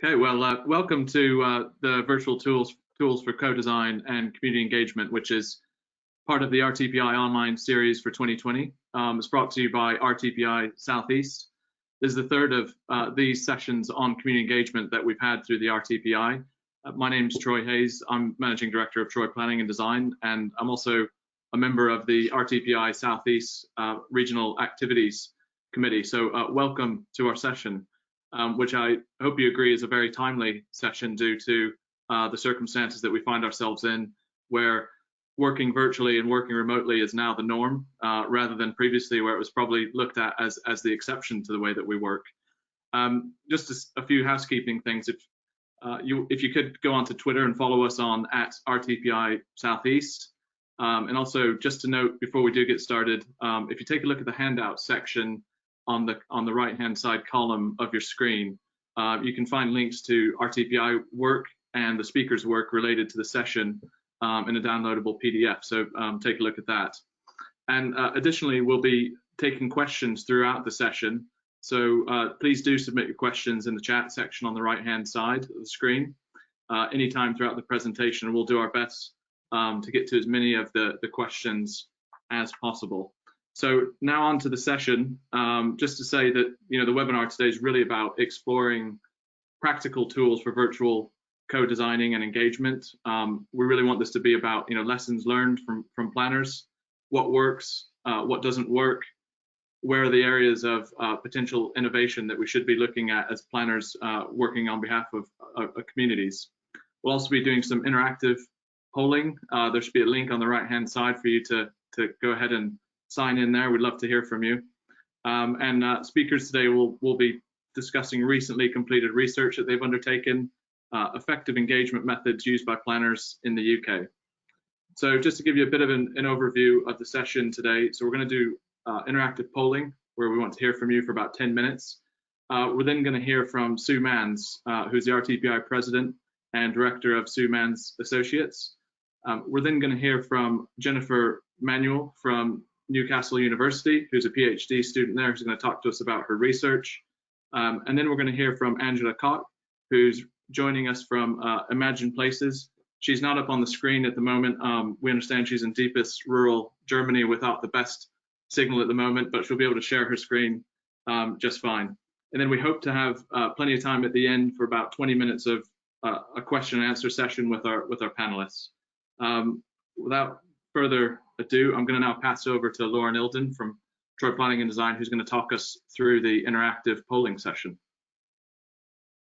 Okay, well, welcome to the virtual tools for co-design and community engagement, which is part of the RTPI Online series for 2020. It's brought to you by RTPI South East. This is the third of these sessions on community engagement that we've had through the RTPI. My name is Troy Hayes. I'm Managing Director of Troy Planning and Design, and I'm also a member of the RTPI South East Regional Activities Committee. So welcome to our session. Which I hope you agree is a very timely session due to the circumstances that we find ourselves in, where working virtually and working remotely is now the norm, rather than previously where it was probably looked at as the exception to the way that we work. Just a few housekeeping things. If you could go onto Twitter and follow us on @RTPI Southeast. And also just to note before we do get started, if you take a look at the handout section on the right-hand side column of your screen, you can find links to RTPI work and the speaker's work related to the session in a downloadable PDF. So take a look at that. And additionally, we'll be taking questions throughout the session. So please do submit your questions in the chat section on the right-hand side of the screen anytime throughout the presentation. We'll do our best to get to as many of the questions as possible. So now on to the session, just to say that the webinar today is really about exploring practical tools for virtual co-designing and engagement. We really want this to be about lessons learned from planners, what works, what doesn't work, where are the areas of potential innovation that we should be looking at as planners working on behalf of communities. We'll also be doing some interactive polling. There should be a link on the right-hand side for you to go ahead and sign in there. We'd love to hear from you. And speakers today will be discussing recently completed research that they've undertaken, effective engagement methods used by planners in the UK. So just to give you a bit of an overview of the session today, so we're going to do interactive polling where we want to hear from you for about 10 minutes. We're then going to hear from Sue Mans, who's the RTPI President and Director of Sue Mans Associates. We're then going to hear from Jennifermanuel from Newcastle University, who's a PhD student there, who's going to talk to us about her research. And then we're going to hear from Koch, who's joining us from Imagine Places. She's not up on the screen at the moment. We understand she's in deepest rural Germany without the best signal at the moment, but she'll be able to share her screen just fine. And then we hope to have plenty of time at the end for about 20 minutes of a question and answer session with our panelists. Without further ado, I'm going to now pass over to Lauren Ilden from Troy Planning and Design, who's going to talk us through the interactive polling session.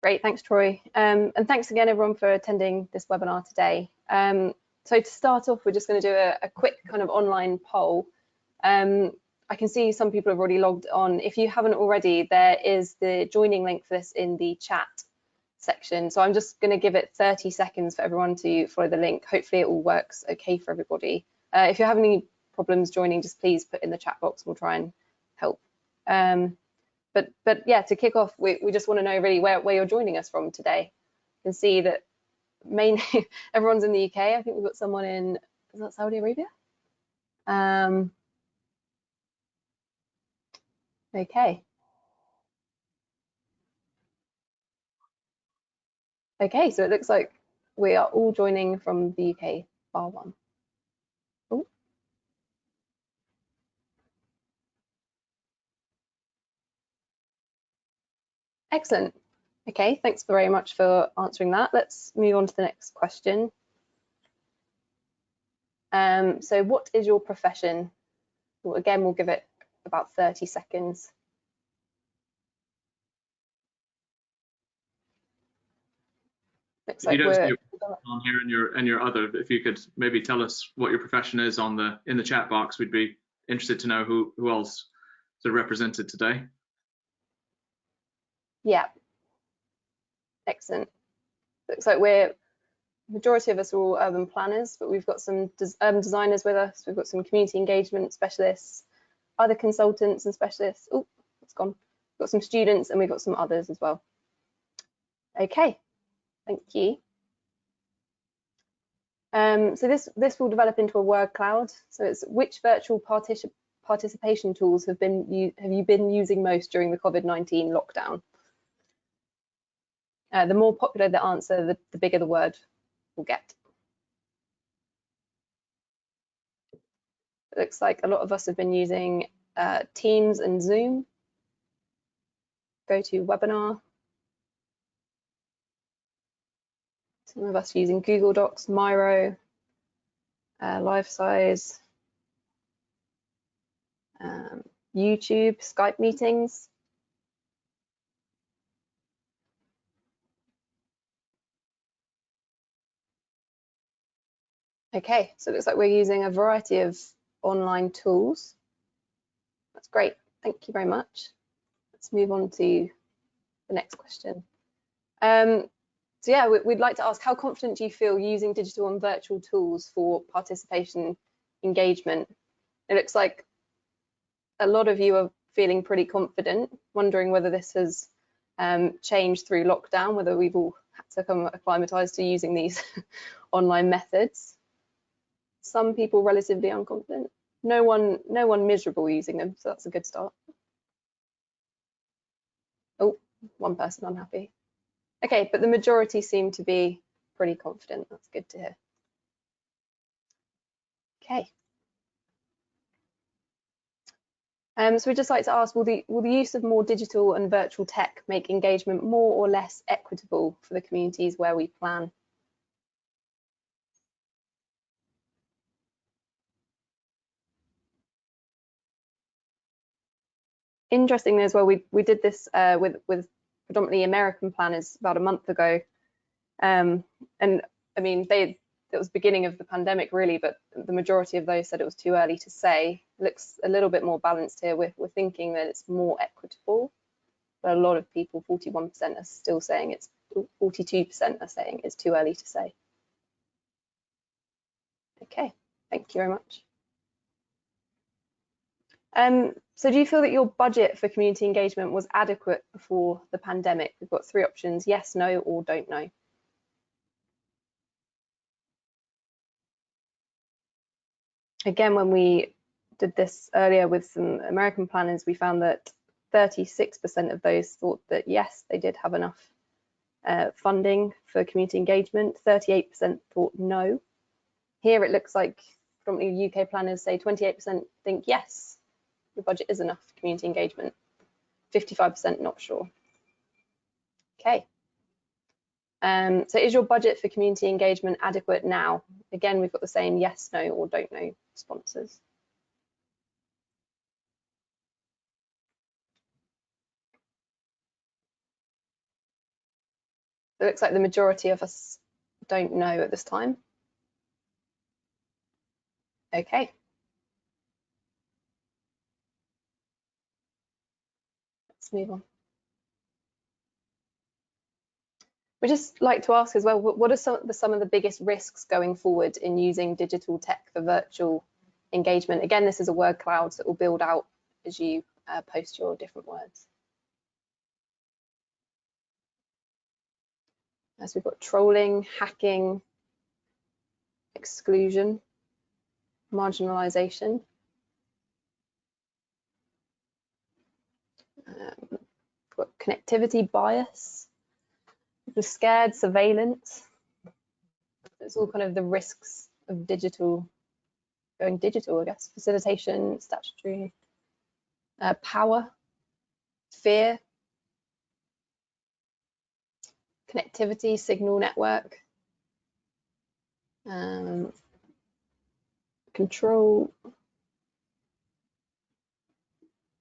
Great, thanks, Troy. And thanks again, everyone, for attending this webinar today. So to start off, we're just going to do a quick kind of online poll. I can see some people have already logged on. If you haven't already, there is the joining link for this in the chat section. So I'm just going to give it 30 seconds for everyone to follow the link. Hopefully it all works okay for everybody. If you're having any problems joining, just please put in the chat box. We'll try and help. But yeah, to kick off, we just want to know really where you're joining us from today. You can see that mainly everyone's in the UK. I think we've got someone in, is that Saudi Arabia? Okay. Okay, so it looks like we are all joining from the UK, bar one. Ooh. Excellent. Okay, thanks very much for answering that. Let's move on to the next question. So what is your profession? Well, again, we'll give it about 30 seconds. Looks like we're on here and your other. If you could maybe tell us what your profession is in the chat box, we'd be interested to know who else is represented today. Yeah, excellent. Looks like majority of us are all urban planners, but we've got some urban designers with us. We've got some community engagement specialists, other consultants and specialists. Oh, it's gone. We've got some students and we've got some others as well. Okay. Thank you. So this will develop into a word cloud. So it's which virtual participation tools have you been using most during the COVID-19 lockdown? The more popular the answer, the bigger the word will get. It looks like a lot of us have been using Teams and Zoom. Go to webinar. Some of us using Google Docs, Miro, Live Size, YouTube, Skype meetings. Okay, so it looks like we're using a variety of online tools. That's great, thank you very much. Let's move on to the next question. So yeah, we'd like to ask, how confident do you feel using digital and virtual tools for participation engagement? It looks like a lot of you are feeling pretty confident, wondering whether this has changed through lockdown, whether we've all had to become acclimatized to using these online methods. Some people relatively unconfident. No one miserable using them, so that's a good start. Oh, one person unhappy. Okay, but the majority seem to be pretty confident. That's good to hear. Okay. So we'd just like to ask, will the use of more digital and virtual tech make engagement more or less equitable for the communities where we plan? Interestingly as well, we did this with predominantly American planners about a month ago, and I mean it was the beginning of the pandemic really, but the majority of those said it was too early to say. It looks a little bit more balanced here. We're thinking that it's more equitable, but a lot of people, 41% are still saying it's, 42% are saying it's too early to say. Okay, thank you very much. So do you feel that your budget for community engagement was adequate before the pandemic? We've got 3 options: yes, no, or don't know. Again, when we did this earlier with some American planners, we found that 36% of those thought that yes, they did have enough funding for community engagement. 38% thought no. Here it looks like predominantly UK planners say 28% think yes, the budget is enough for community engagement. 55% not sure. Okay. So is your budget for community engagement adequate now? Again, we've got the same yes, no, or don't know responses. So it looks like the majority of us don't know at this time. Okay. Let's move on. We'd just like to ask as well, what are some of the biggest risks going forward in using digital tech for virtual engagement? Again, this is a word cloud that will build out as you post your different words. So we've got trolling, hacking, exclusion, marginalization. We've got connectivity bias, the scared surveillance. It's all kind of the risks of going digital, I guess. Facilitation, statutory, power, fear, connectivity, signal network, control.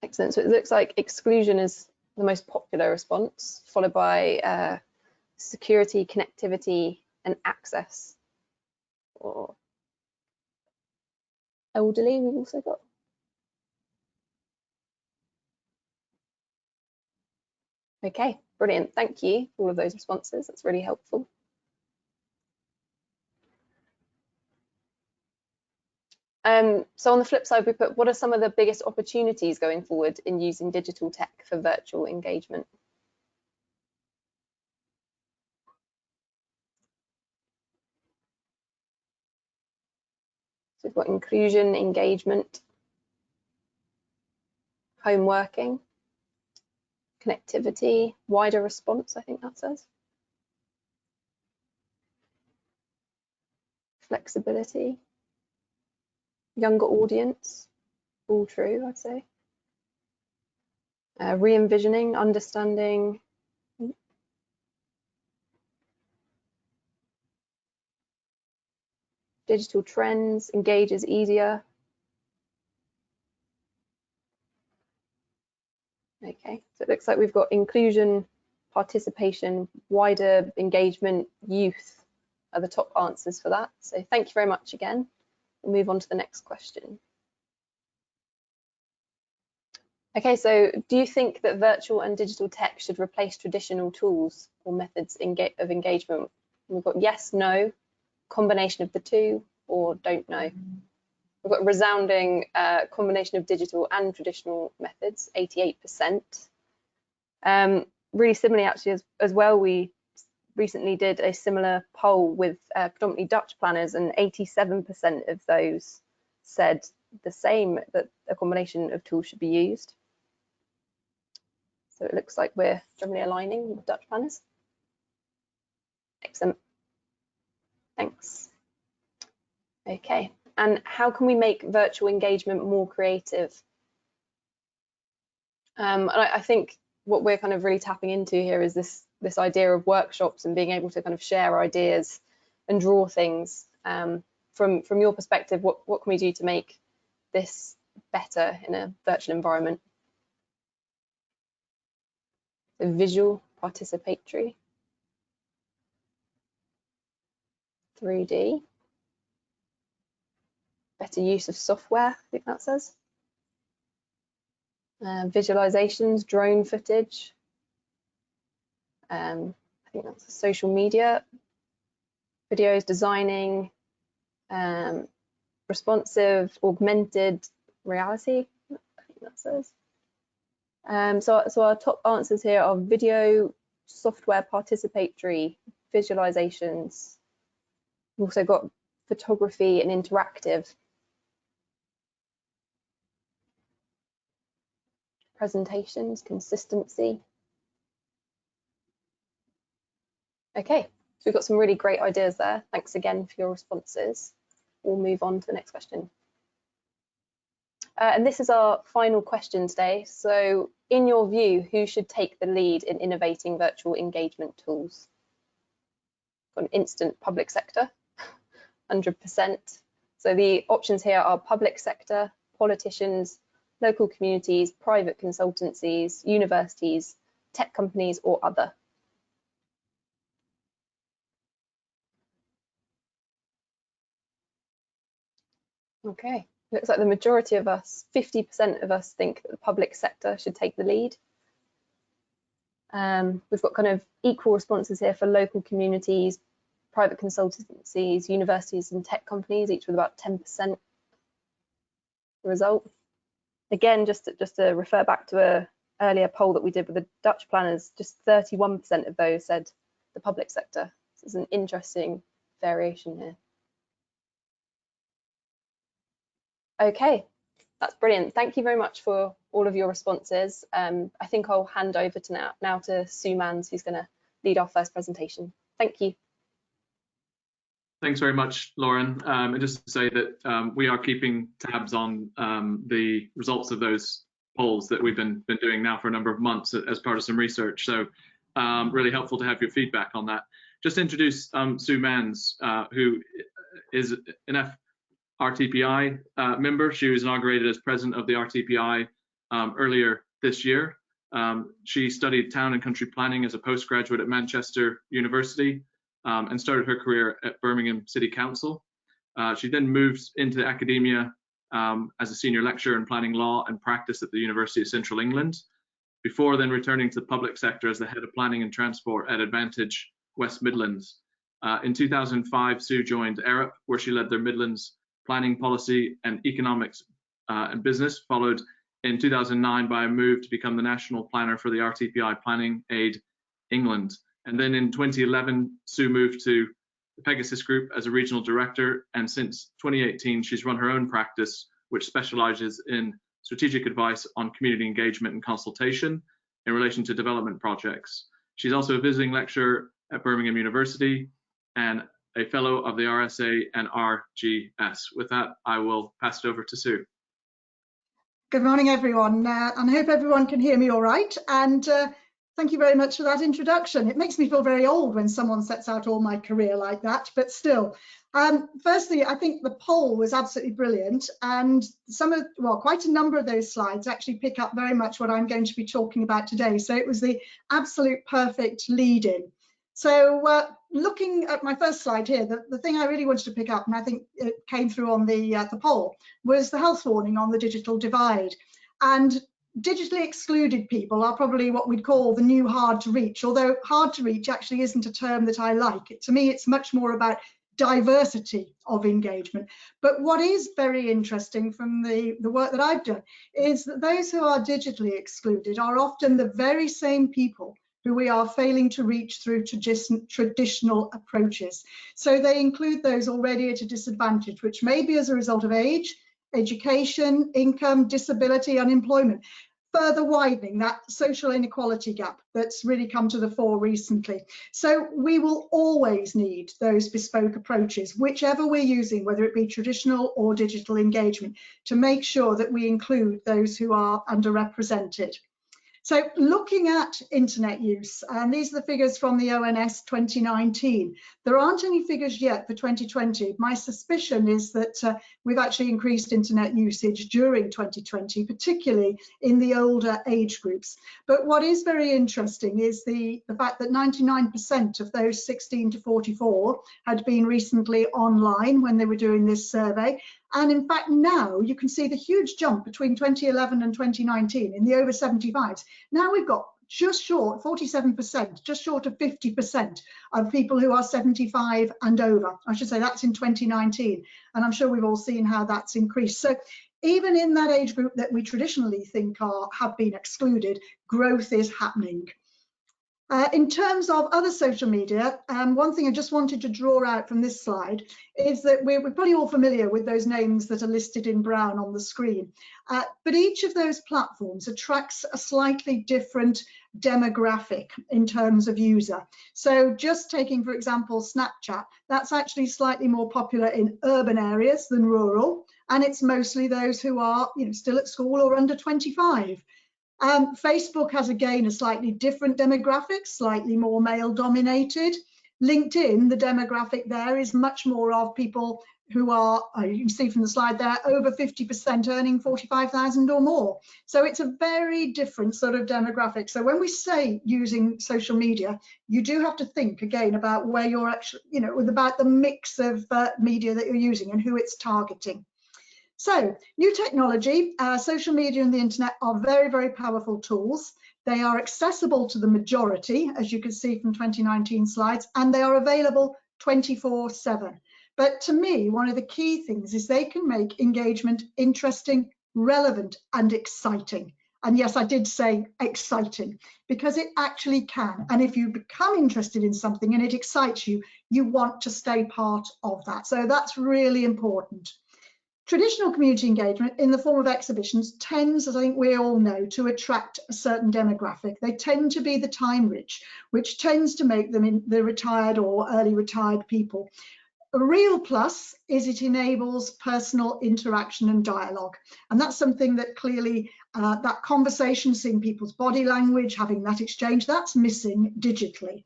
Excellent. So it looks like exclusion is the most popular response, followed by security, connectivity, and access. Or elderly, we've also got. Okay, brilliant. Thank you for all of those responses. That's really helpful. So on the flip side, we put, what are some of the biggest opportunities going forward in using digital tech for virtual engagement? So we've got inclusion, engagement, home working, connectivity, wider response, I think that says. flexibility, younger audience, all true, I'd say. Re-envisioning, understanding, digital trends, engages easier. Okay, so it looks like we've got inclusion, participation, wider engagement, youth are the top answers for that. So thank you very much again. We'll move on to the next question. Okay, so do you think that virtual and digital tech should replace traditional tools or methods of engagement? We've got yes, no, combination of the two, or don't know. We've got a resounding combination of digital and traditional methods, 88%. Really similarly, actually, as well, we recently did a similar poll with predominantly Dutch planners, and 87% of those said the same, that a combination of tools should be used. So it looks like we're generally aligning with Dutch planners. Excellent. Thanks. Okay, and how can we make virtual engagement more creative? And I think what we're kind of really tapping into here is this idea of workshops and being able to kind of share ideas and draw things. From your perspective, what can we do to make this better in a virtual environment? So visual, participatory, 3D, better use of software, I think that says. Visualizations, drone footage. I think that's social media, videos, designing, responsive, augmented reality, I think that says. So our top answers here are video, software, participatory, visualizations. We've also got photography and interactive. Presentations, consistency. Okay, so we've got some really great ideas there. Thanks again for your responses. We'll move on to the next question. And this is our final question today. So in your view, who should take the lead in innovating virtual engagement tools? Got an instant public sector, 100%. So the options here are public sector, politicians, local communities, private consultancies, universities, tech companies, or other. Okay, looks like the majority of us, 50% of us, think that the public sector should take the lead. We've got kind of equal responses here for local communities, private consultancies, universities, and tech companies, each with about 10% result. Again, just to refer back to an earlier poll that we did with the Dutch planners, just 31% of those said the public sector. So there's an interesting variation here. Okay, that's brilliant. Thank you very much for all of your responses. I think I'll hand over to now to Sue Mans, who's going to lead our first presentation. Thank you. Thanks very much, Lauren. And just to say that we are keeping tabs on the results of those polls that we've been doing now for a number of months as part of some research. So really helpful to have your feedback on that. Just to introduce Sue Mans, who is an RTPI member. She was inaugurated as president of the RTPI earlier this year. She studied town and country planning as a postgraduate at Manchester University and started her career at Birmingham City Council. She then moved into academia as a senior lecturer in planning law and practice at the University of Central England, before then returning to the public sector as the head of planning and transport at Advantage West Midlands. In 2005, Sue joined ERIP, where she led their Midlands planning policy and economics and business, followed in 2009 by a move to become the national planner for the RTPI Planning Aid England. And then in 2011, Sue moved to the Pegasus Group as a regional director, and since 2018, she's run her own practice, which specializes in strategic advice on community engagement and consultation in relation to development projects. She's also a visiting lecturer at Birmingham University and a fellow of the RSA and RGS. With that, I will pass it over to Sue. Good morning, everyone, and I hope everyone can hear me all right. And thank you very much for that introduction. It makes me feel very old when someone sets out all my career like that, but still. Firstly, I think the poll was absolutely brilliant, and quite a number of those slides actually pick up very much what I'm going to be talking about today. So it was the absolute perfect lead-in. So looking at my first slide here, the thing I really wanted to pick up, and I think it came through on the poll, was the health warning on the digital divide. And digitally excluded people are probably what we'd call the new hard to reach, although hard to reach actually isn't a term that I like. To me, it's much more about diversity of engagement. But what is very interesting from the work that I've done is that those who are digitally excluded are often the very same people who we are failing to reach through traditional approaches. So they include those already at a disadvantage, which may be as a result of age, education, income, disability, unemployment, further widening that social inequality gap that's really come to the fore recently. So we will always need those bespoke approaches, whichever we're using, whether it be traditional or digital engagement, to make sure that we include those who are underrepresented. So looking at internet use, and these are the figures from the ONS 2019. There aren't any figures yet for 2020. My suspicion is that we've actually increased internet usage during 2020, particularly in the older age groups. But what is very interesting is the fact that 99% of those 16 to 44 had been recently online when they were doing this survey. And in fact, now you can see the huge jump between 2011 and 2019 in the over 75s. Now we've got just short, 47%, just short of 50% of people who are 75 and over. I should say that's in 2019. And I'm sure we've all seen how that's increased. So even in that age group that we traditionally think have been excluded, growth is happening. In terms of other social media, one thing I just wanted to draw out from this slide is that we're probably all familiar with those names that are listed in brown on the screen. But each of those platforms attracts a slightly different demographic in terms of user. So just taking, for example, Snapchat, that's actually slightly more popular in urban areas than rural, and it's mostly those who are still at school or under 25. Facebook has, again, a slightly different demographic, slightly more male dominated. LinkedIn, the demographic there is much more of people who are, you can see from the slide there, over 50% earning 45,000 or more. So it's a very different sort of demographic. So when we say using social media, you do have to think again about where you're actually, about the mix of media that you're using and who it's targeting. So new technology, social media and the internet are very, very powerful tools. They are accessible to the majority, as you can see from 2019 slides, and they are available 24/7. But to me, one of the key things is they can make engagement interesting, relevant, and exciting. And yes, I did say exciting, because it actually can. And if you become interested in something and it excites you, you want to stay part of that. So that's really important. Traditional community engagement in the form of exhibitions tends, as I think we all know, to attract a certain demographic. They tend to be the time rich, which tends to make them the retired or early retired people. A real plus is it enables personal interaction and dialogue. And that's something that clearly, that conversation, seeing people's body language, having that exchange, that's missing digitally.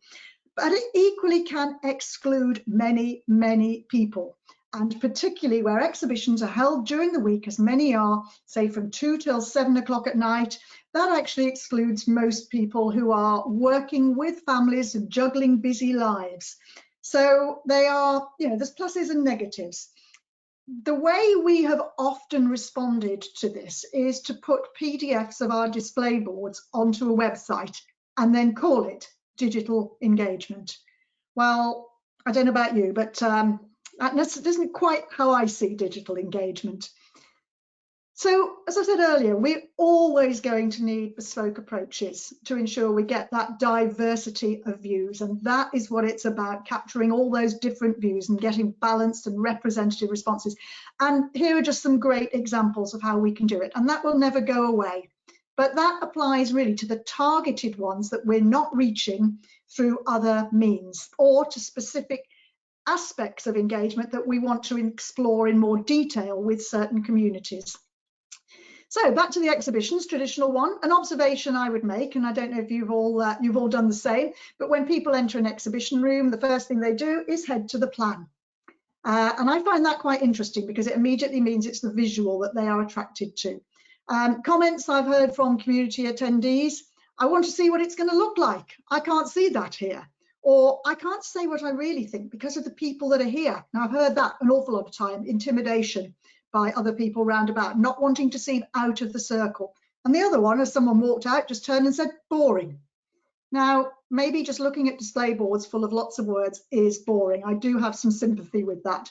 But it equally can exclude many, many people. And particularly where exhibitions are held during the week, as many are, say from 2 till 7 o'clock at night, that actually excludes most people who are working with families and juggling busy lives. So they are, there's pluses and negatives. The way we have often responded to this is to put PDFs of our display boards onto a website and then call it digital engagement. Well, I don't know about you, but that isn't quite how I see digital engagement. So, as I said earlier, we're always going to need bespoke approaches to ensure we get that diversity of views. And that is what it's about, capturing all those different views and getting balanced and representative responses. And here are just some great examples of how we can do it. And that will never go away. But that applies really to the targeted ones that we're not reaching through other means, or to specific aspects of engagement that we want to explore in more detail with certain communities. So back to the exhibitions, traditional one. An observation I would make, and I don't know if you've all done the same, but when people enter an exhibition room, the first thing they do is head to the plan. And I find that quite interesting because it immediately means it's the visual that they are attracted to. Comments I've heard from community attendees: I want to see what it's going to look like. I can't see that here. Or I can't say what I really think because of the people that are here. Now, I've heard that an awful lot of time, intimidation by other people round about, not wanting to seem out of the circle. And the other one, as someone walked out, just turned and said, boring. Now, maybe just looking at display boards full of lots of words is boring. I do have some sympathy with that.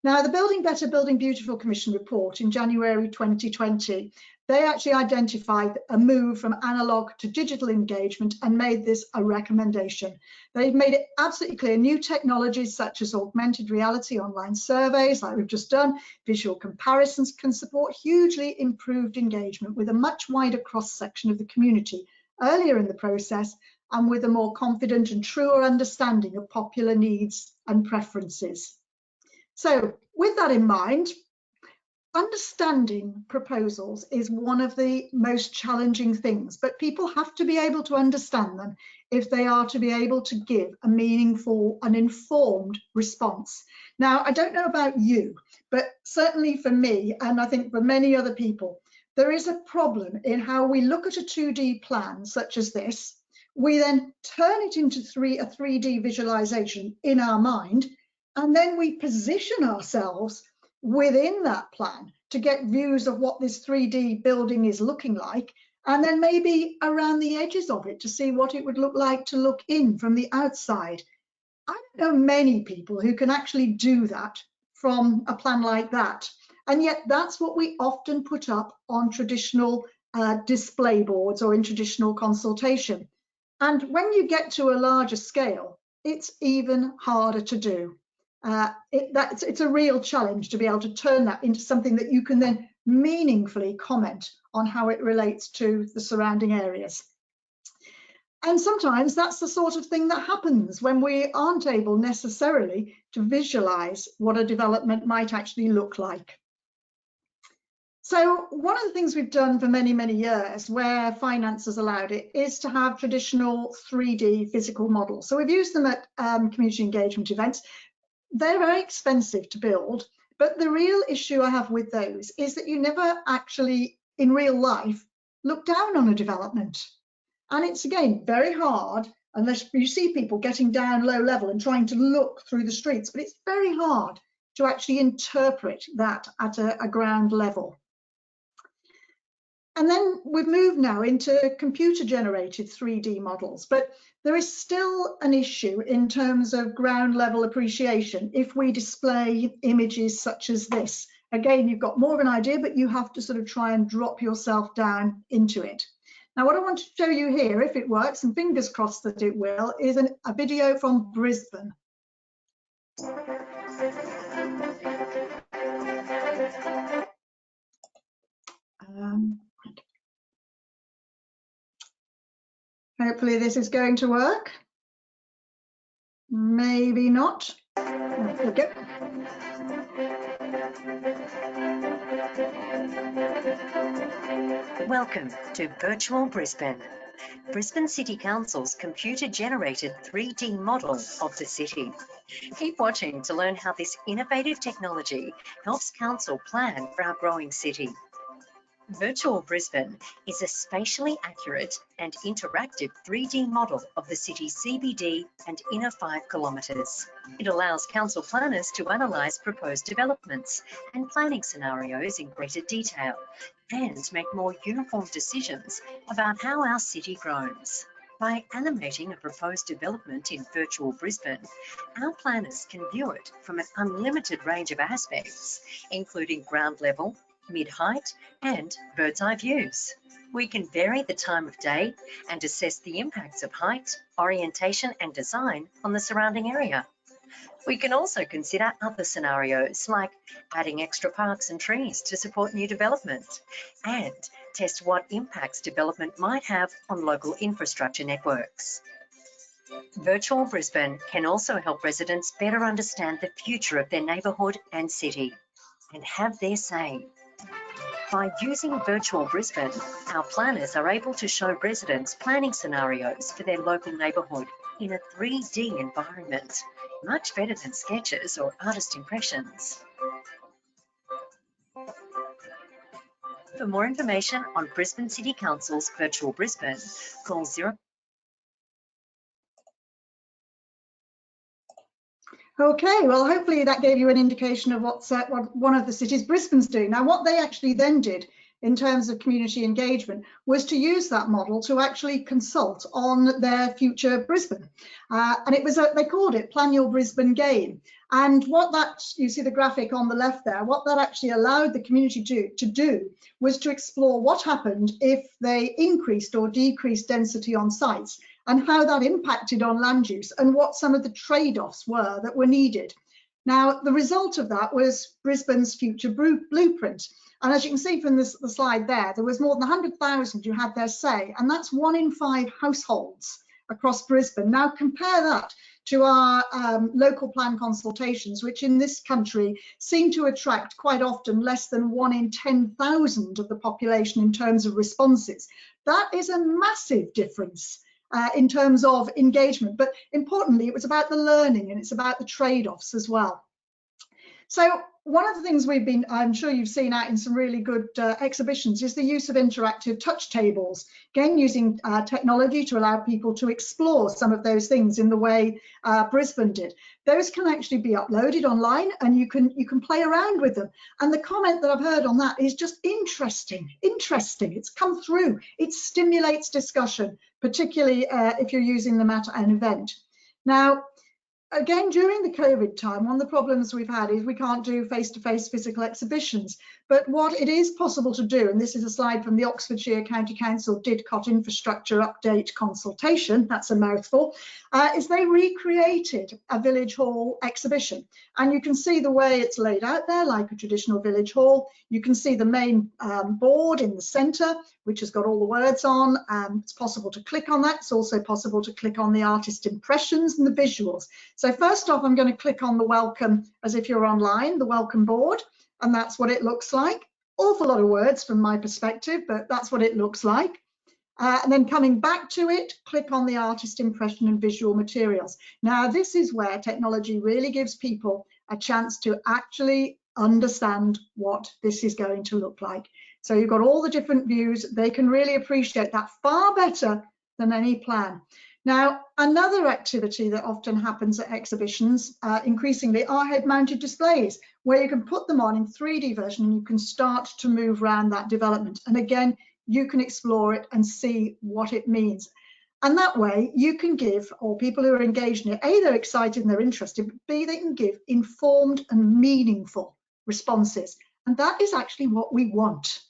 Now, the Building Better, Building Beautiful Commission report in January 2020, they actually identified a move from analog to digital engagement and made this a recommendation. They've made it absolutely clear new technologies such as augmented reality, online surveys like we've just done, visual comparisons can support hugely improved engagement with a much wider cross-section of the community earlier in the process and with a more confident and truer understanding of popular needs and preferences. So with that in mind, understanding proposals is one of the most challenging things, but people have to be able to understand them if they are to be able to give a meaningful and informed response. Now, I don't know about you, but certainly for me, and I think for many other people, there is a problem in how we look at a 2D plan such as this. We then turn it into a 3D visualization in our mind, and then we position ourselves within that plan to get views of what this 3D building is looking like, and then maybe around the edges of it to see what it would look like to look in from the outside. I don't know many people who can actually do that from a plan like that. And yet that's what we often put up on traditional display boards or in traditional consultation. And when you get to a larger scale, it's even harder to do. It's a real challenge to be able to turn that into something that you can then meaningfully comment on how it relates to the surrounding areas. And sometimes that's the sort of thing that happens when we aren't able necessarily to visualize what a development might actually look like. So one of the things we've done for many, many years where finance has allowed it is to have traditional 3D physical models. So we've used them at community engagement events. They're very expensive to build, but the real issue I have with those is that you never actually, in real life, look down on a development. And it's, again, very hard unless you see people getting down low level and trying to look through the streets, but it's very hard to actually interpret that at a ground level. And then we've moved now into computer-generated 3D models, but there is still an issue in terms of ground level appreciation if we display images such as this. Again, you've got more of an idea, but you have to sort of try and drop yourself down into it. Now, what I want to show you here, if it works, and fingers crossed that it will, is a video from Brisbane. Hopefully this is going to work. Maybe not. There we go. Welcome to Virtual Brisbane, Brisbane City Council's computer-generated 3D model of the city. Keep watching to learn how this innovative technology helps Council plan for our growing city. Virtual Brisbane is a spatially accurate and interactive 3D model of the city's CBD and inner 5 kilometres. It allows council planners to analyse proposed developments and planning scenarios in greater detail and make more uniform decisions about how our city grows. By animating a proposed development in Virtual Brisbane, our planners can view it from an unlimited range of aspects, including ground level, mid-height and bird's eye views. We can vary the time of day and assess the impacts of height, orientation and design on the surrounding area. We can also consider other scenarios like adding extra parks and trees to support new development and test what impacts development might have on local infrastructure networks. Virtual Brisbane can also help residents better understand the future of their neighbourhood and city and have their say. By using Virtual Brisbane, our planners are able to show residents planning scenarios for their local neighbourhood in a 3D environment, much better than sketches or artist impressions. For more information on Brisbane City Council's Virtual Brisbane, call 0. Okay, well, hopefully that gave you an indication of what one of the cities Brisbane's doing. Now, what they actually then did in terms of community engagement was to use that model to actually consult on their future Brisbane. And it was, they called it Plan Your Brisbane Game. And what that, you see the graphic on the left there, what that actually allowed the community to do was to explore what happened if they increased or decreased density on sites, and how that impacted on land use and what some of the trade-offs were that were needed. Now, the result of that was Brisbane's future blueprint. And as you can see from the slide there was more than 100,000 who had their say, and that's 1 in 5 households across Brisbane. Now, compare that to our local plan consultations, which in this country seem to attract quite often less than 1 in 10,000 of the population in terms of responses. That is a massive difference in terms of engagement, but importantly, it was about the learning and it's about the trade-offs as well. So one of the things we've been, I'm sure you've seen out in some really good exhibitions, is the use of interactive touch tables, again using technology to allow people to explore some of those things in the way Brisbane did. Those can actually be uploaded online and you can play around with them. And the comment that I've heard on that is just interesting. It's come through. It stimulates discussion, particularly if you're using them at an event. Now, again, during the COVID time, one of the problems we've had is we can't do face-to-face physical exhibitions. But what it is possible to do, and this is a slide from the Oxfordshire County Council Didcot Infrastructure Update Consultation, that's a mouthful, is they recreated a village hall exhibition. And you can see the way it's laid out there, like a traditional village hall. You can see the main board in the centre, which has got all the words on. It's possible to click on that. It's also possible to click on the artist impressions and the visuals. So first off, I'm going to click on the welcome as if you're online, the welcome board, and that's what it looks like. Awful lot of words from my perspective, but that's what it looks like. And then coming back to it, click on the artist impression and visual materials. Now, this is where technology really gives people a chance to actually understand what this is going to look like. So you've got all the different views. They can really appreciate that far better than any plan. Now, another activity that often happens at exhibitions, increasingly, are head-mounted displays, where you can put them on in 3D version and you can start to move around that development. And again, you can explore it and see what it means. And that way, you can give, or people who are engaged in it, A, they're excited and they're interested, but B, they can give informed and meaningful responses. And that is actually what we want.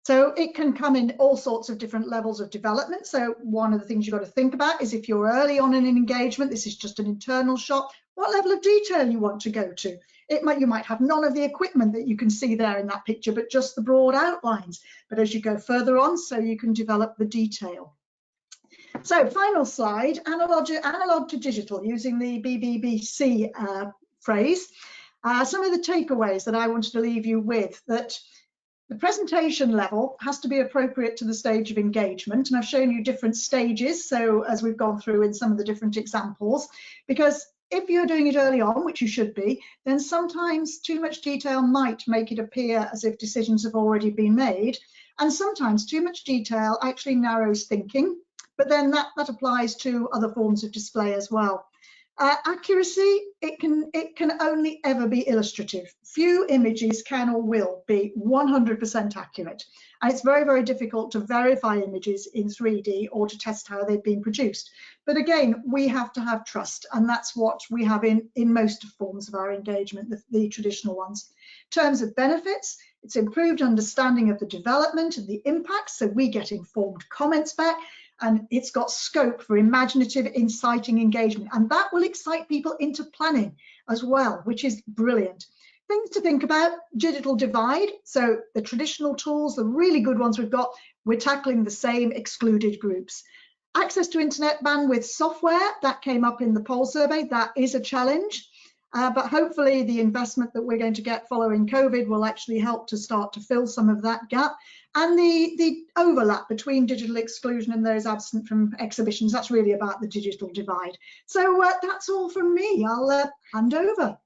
So it can come in all sorts of different levels of development. So one of the things you've got to think about is if you're early on in an engagement, this is just an internal shot, what level of detail you want to go to. You might have none of the equipment that you can see there in that picture, but just the broad outlines. But as you go further on, so you can develop the detail. So final slide, analog to digital, using the BBBC phrase. Some of the takeaways that I wanted to leave you with, that the presentation level has to be appropriate to the stage of engagement. And I've shown you different stages, so as we've gone through in some of the different examples, because if you're doing it early on, which you should be, then sometimes too much detail might make it appear as if decisions have already been made. And sometimes too much detail actually narrows thinking, but then that applies to other forms of display as well. Accuracy, it can only ever be illustrative. Few images can or will be 100% accurate. And it's very, very difficult to verify images in 3D or to test how they've been produced. But again, we have to have trust, and that's what we have in most forms of our engagement, the traditional ones. In terms of benefits, it's improved understanding of the development and the impacts, so we get informed comments back. And it's got scope for imaginative, inciting engagement. And that will excite people into planning as well, which is brilliant. Things to think about, digital divide. So the traditional tools, the really good ones we've got, we're tackling the same excluded groups. Access to internet bandwidth software, that came up in the poll survey. That is a challenge, but hopefully the investment that we're going to get following COVID will actually help to start to fill some of that gap. And the overlap between digital exclusion and those absent from exhibitions, that's really about the digital divide. So that's all from me. I'll hand over.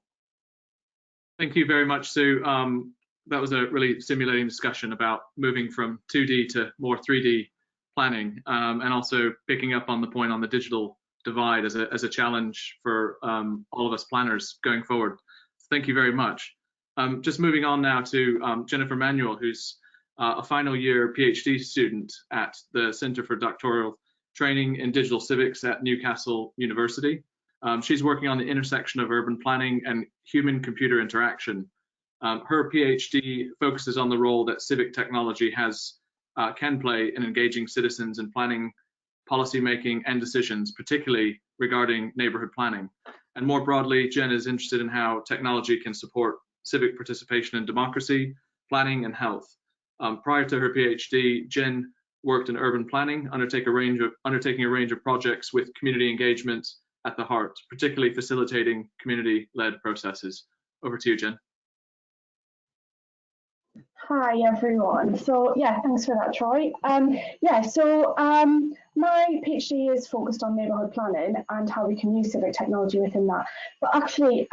Thank you very much, Sue. That was a really stimulating discussion about moving from 2D to more 3D planning, and also picking up on the point on the digital divide as a challenge for all of us planners going forward. So thank you very much. Just moving on now to Jennifermanuel, who's a final year PhD student at the Center for Doctoral Training in Digital Civics at Newcastle University. She's working on the intersection of urban planning and human-computer interaction. Her PhD focuses on the role that civic technology can play in engaging citizens in planning, policy making, and decisions, particularly regarding neighborhood planning. And more broadly, Jen is interested in how technology can support civic participation in democracy, planning, and health. Prior to her PhD, Jen worked in urban planning, undertaking a range of projects with community engagement at the heart, particularly facilitating community-led processes. Over to you, Jen. Hi everyone. So yeah, thanks for that, Troy. My PhD is focused on neighbourhood planning and how we can use civic technology within that. But actually,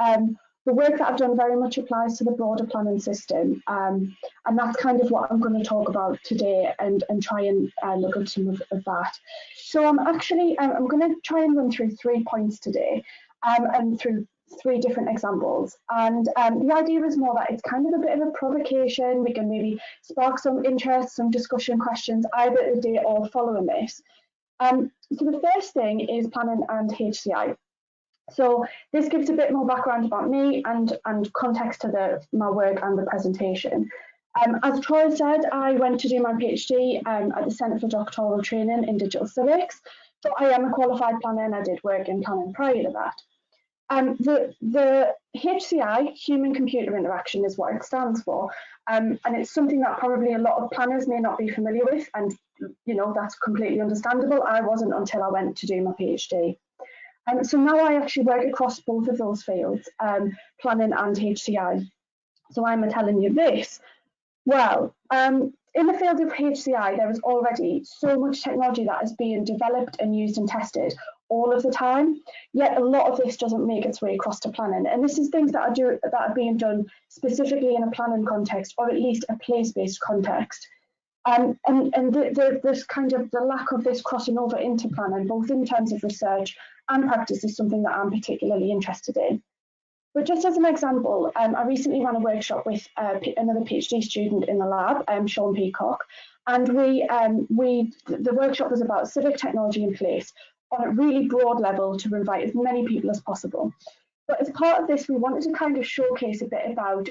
the work that I've done very much applies to the broader planning system, and that's kind of what I'm going to talk about today and try and look at some of that. So I'm going to try and run through 3 points today, and through 3 different examples. And the idea is more that it's kind of a bit of a provocation. We can maybe spark some interest, some discussion questions either today or following this. So the first thing is planning and HCI. So this gives a bit more background about me and context to my work and the presentation. As Troy said, I went to do my PhD at the Centre for Doctoral Training in Digital Civics. So I am a qualified planner and I did work in planning prior to that. The HCI, human-computer interaction, is what it stands for, and it's something that probably a lot of planners may not be familiar with, and that's completely understandable. I wasn't until I went to do my PhD. So now I actually work across both of those fields, planning and HCI. So I'm telling you this. Well, in the field of HCI, there is already so much technology that is being developed and used and tested all of the time, yet a lot of this doesn't make its way across to planning. And this is things that are being done specifically in a planning context, or at least a place-based context. There's kind of the lack of this crossing over into planning, both in terms of research and practice, is something that I'm particularly interested in. But just as an example, I recently ran a workshop with another PhD student in the lab, Sean Peacock, and the workshop was about civic technology in place on a really broad level to invite as many people as possible. But as part of this, we wanted to kind of showcase a bit about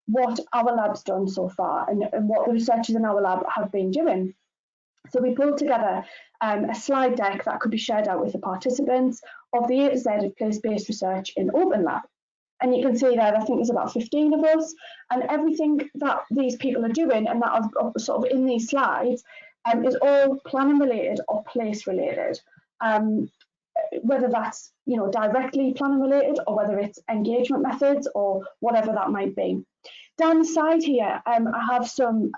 what our lab's done so far and what the researchers in our lab have been doing. So we pulled together a slide deck that could be shared out with the participants of the A to Z of place-based research in Open Lab. And you can see there, I think there's about 15 of us, and everything that these people are doing and that are sort of in these slides is all planning related or place related. Whether that's directly planning related or whether it's engagement methods or whatever that might be. Down the side here, I have some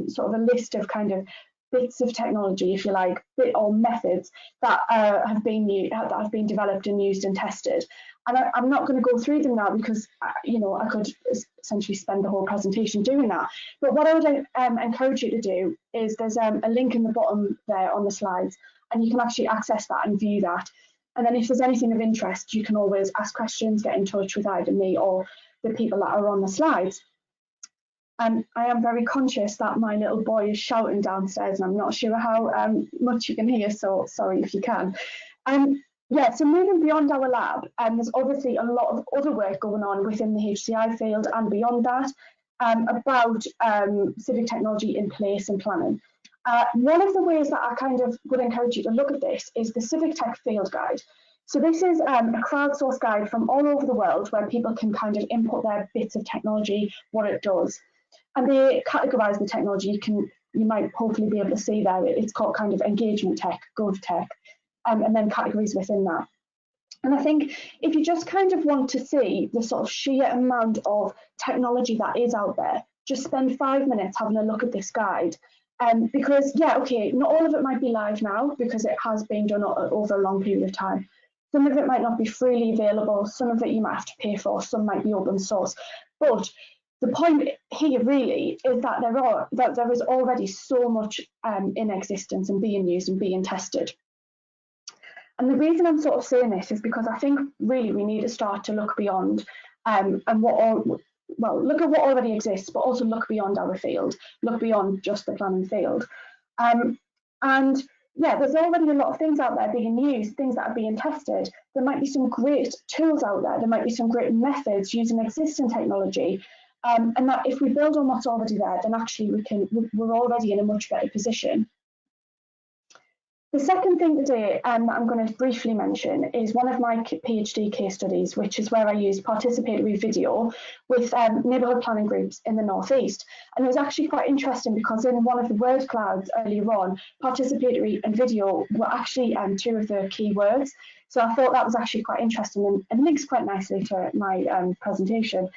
sort of a list of kind of bits of technology, if you like, or methods that have been developed and used and tested. And I'm not going to go through them now because I could essentially spend the whole presentation doing that. But what I would encourage you to do is there's a link in the bottom there on the slides, and you can actually access that and view that. And then if there's anything of interest, you can always ask questions, get in touch with either me or the people that are on the slides. I am very conscious that my little boy is shouting downstairs, and I'm not sure how much you can hear, so sorry if you can. So moving beyond our lab, there's obviously a lot of other work going on within the HCI field and beyond that about civic technology in place and planning. One of the ways that I kind of would encourage you to look at this is the Civic Tech Field Guide. So this is a crowdsourced guide from all over the world where people can kind of input their bits of technology, what it does. And they categorise the technology. You can you might hopefully be able to see there, it's got kind of engagement tech, gov tech, and then categories within that. And I think if you just kind of want to see the sort of sheer amount of technology that is out there, just spend 5 minutes having a look at this guide. Because, yeah, okay, not all of it might be live now because it has been done over a long period of time. Some of it might not be freely available, some of it you might have to pay for, some might be open source. But the point here really is that there is already so much in existence and being used and being tested. And the reason I'm sort of saying this is because I think really we need to start to look beyond and look at what already exists, but also look beyond our field, look beyond just the planning field. And yeah, there's already a lot of things out there being used, things that are being tested. There might be some great tools out there. There might be some great methods using existing technology. And that if we build on what's already there, then actually we're already in a much better position. The second thing today that I'm going to briefly mention is one of my PhD case studies, which is where I used participatory video with neighbourhood planning groups in the North East. And it was actually quite interesting because in one of the word clouds earlier on, participatory and video were actually two of the key words. So I thought that was actually quite interesting and links quite nicely to my presentation.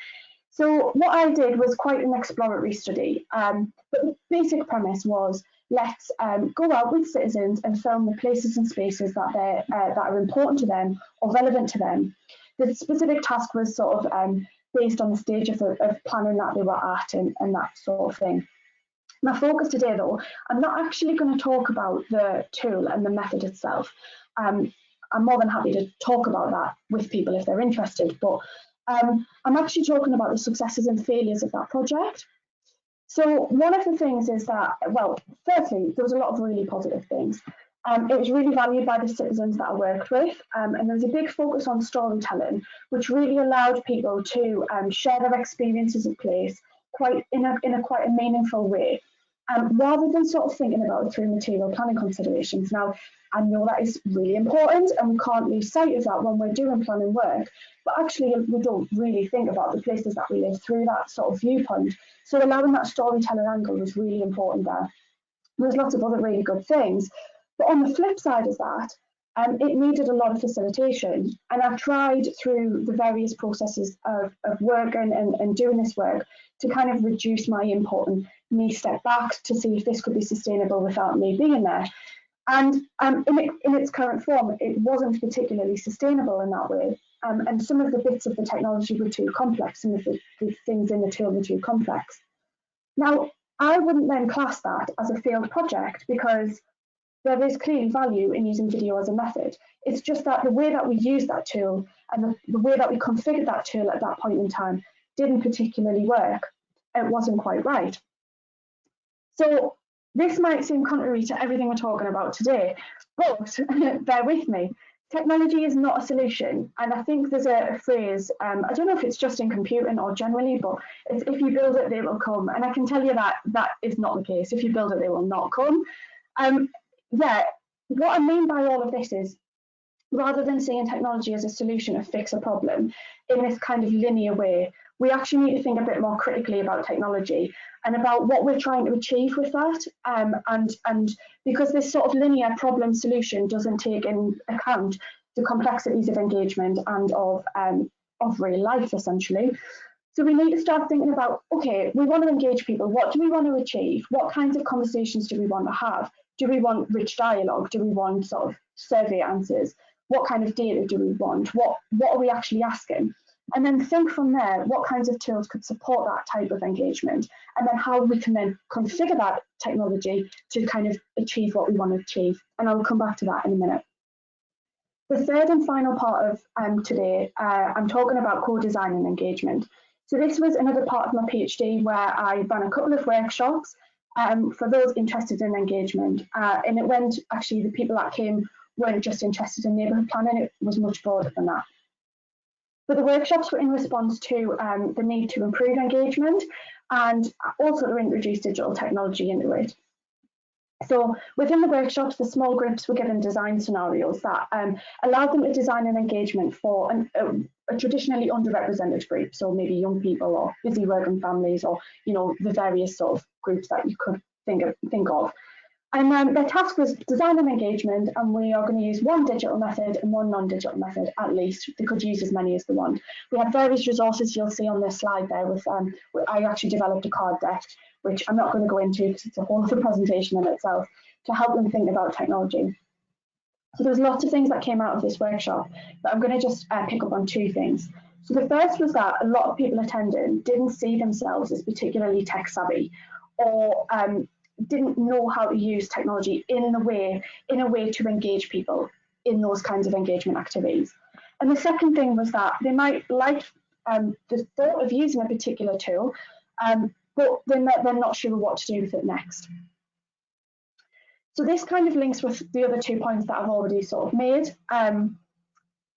So what I did was quite an exploratory study, but the basic premise was let's go out with citizens and film the places and spaces that are important to them or relevant to them. The specific task was sort of based on the stage of planning that they were at and that sort of thing. My focus today, though, I'm not actually going to talk about the tool and the method itself. I'm more than happy to talk about that with people if they're interested, but I'm actually talking about the successes and failures of that project. So one of the things is that, well, firstly, there was a lot of really positive things. It was really valued by the citizens that I worked with, and there was a big focus on storytelling, which really allowed people to share their experiences of place in a quite a meaningful way, rather than sort of thinking about it through material planning considerations. Now, I know that is really important, and we can't lose sight of that when we're doing planning work, but actually we don't really think about the places that we live through that sort of viewpoint. So allowing that storyteller angle was really important there. There's lots of other really good things, but on the flip side of that, it needed a lot of facilitation, and I've tried through the various processes of work and doing this work to kind of reduce my input and me step back to see if this could be sustainable without me being there. And in its current form, it wasn't particularly sustainable in that way. And some of the bits of the technology were too complex, some of the things in the tool were too complex. Now, I wouldn't then class that as a failed project because there is clearly value in using video as a method. It's just that the way that we use that tool and the way that we configured that tool at that point in time didn't particularly work. It wasn't quite right. So this might seem contrary to everything we're talking about today, but bear with me. Technology is not a solution. And I think there's a phrase, I don't know if it's just in computing or generally, but it's, if you build it, they will come. And I can tell you that that is not the case. If you build it, they will not come. Yeah, what I mean by all of this is, rather than seeing technology as a solution to fix a problem in this kind of linear way, we actually need to think a bit more critically about technology and about what we're trying to achieve with that. And because this sort of linear problem solution doesn't take in account the complexities of engagement and of real life, essentially. So we need to start thinking about, okay, we want to engage people. What do we want to achieve? What kinds of conversations do we want to have? Do we want rich dialogue? Do we want sort of survey answers? What kind of data do we want? What are we actually asking? And then think from there, what kinds of tools could support that type of engagement? And then how we can then configure that technology to kind of achieve what we want to achieve. And I'll come back to that in a minute. The third and final part of today, I'm talking about co-design and engagement. So this was another part of my PhD where I ran a couple of workshops for those interested in engagement. And it went, actually, the people that came weren't just interested in neighbourhood planning, it was much broader than that. But the workshops were in response to the need to improve engagement and also to introduce digital technology into it. So within the workshops, the small groups were given design scenarios that allowed them to design an engagement for a traditionally underrepresented group, so maybe young people or busy working families or, you know, the various sort of groups that you could think of. And their task was design an engagement, and we are going to use one digital method and one non-digital method at least. They could use as many as they want. We had various resources you'll see on this slide there. With I actually developed a card deck, which I'm not going to go into because it's a whole other presentation in itself, to help them think about technology. So there's lots of things that came out of this workshop, but I'm going to just pick up on two things. So the first was that a lot of people attending didn't see themselves as particularly tech savvy, or didn't know how to use technology in a way to engage people in those kinds of engagement activities. And the second thing was that they might like the thought of using a particular tool, but they're not sure what to do with it next. So this kind of links with the other 2 points that I've already sort of made.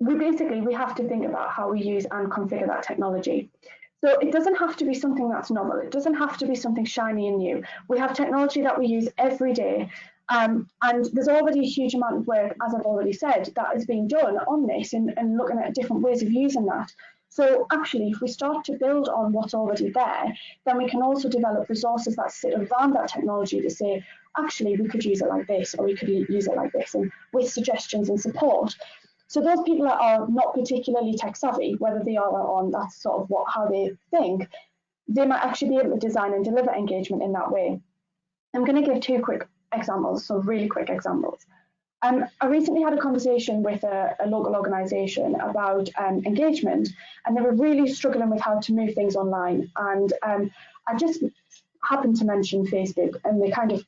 We have to think about how we use and configure that technology. So it doesn't have to be something that's novel. It doesn't have to be something shiny and new. We have technology that we use every day. And there's already a huge amount of work, as I've already said, that is being done on this and looking at different ways of using that. So actually, if we start to build on what's already there, then we can also develop resources that sit around that technology to say, actually, we could use it like this, or we could use it like this, and with suggestions and support. So those people that are not particularly tech savvy, whether they are or aren't, that's sort of how they think, they might actually be able to design and deliver engagement in that way. I'm going to give two quick examples, so really quick examples. I recently had a conversation with a local organisation about engagement, and they were really struggling with how to move things online. And I just happened to mention Facebook, and they kind of